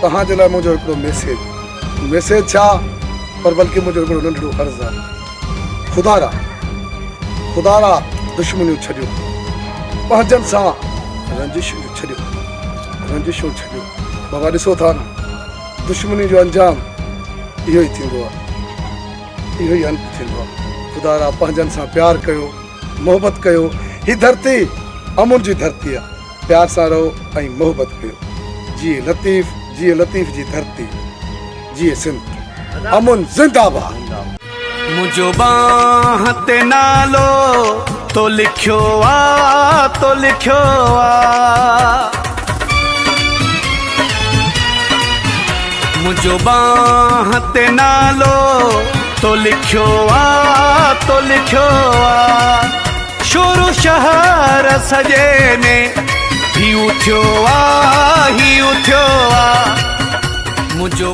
तव्हांजे लाइ मुंहिंजो हिकिड़ो मैसेज छा पर बल्कि मुंहिंजो हिकिड़ो नंढड़ो अर्ज़ु आहे। ख़ुदा रा दुश्मनियूं छॾियो, पंहिंजनि सां रंजिशूं छॾियो। बाबा ॾिसो था न, दुश्मनी जो अंजाम इहो ई थींदो आहे, इहो ई अंत थींदो आहे। ख़ुदा रा पंहिंजनि सां प्यार कयो, मोहबत कयो। हीअ धरती अमुन जी धरती आहे, प्यार सां रहो ऐं मोहबत कयो। जिए लतीफ़ जी धरती, जिए सिंध। अमुन जिंदाबाद। मुझो बाह ते नालो तो लिखियो आ, तो लिखियो आ। मुझो बाह ते नालो तो लिखियो आ, तो लिखियो आ। शुरू शहर सजे में ही उठियो आ, ही उठियो आ। मुझो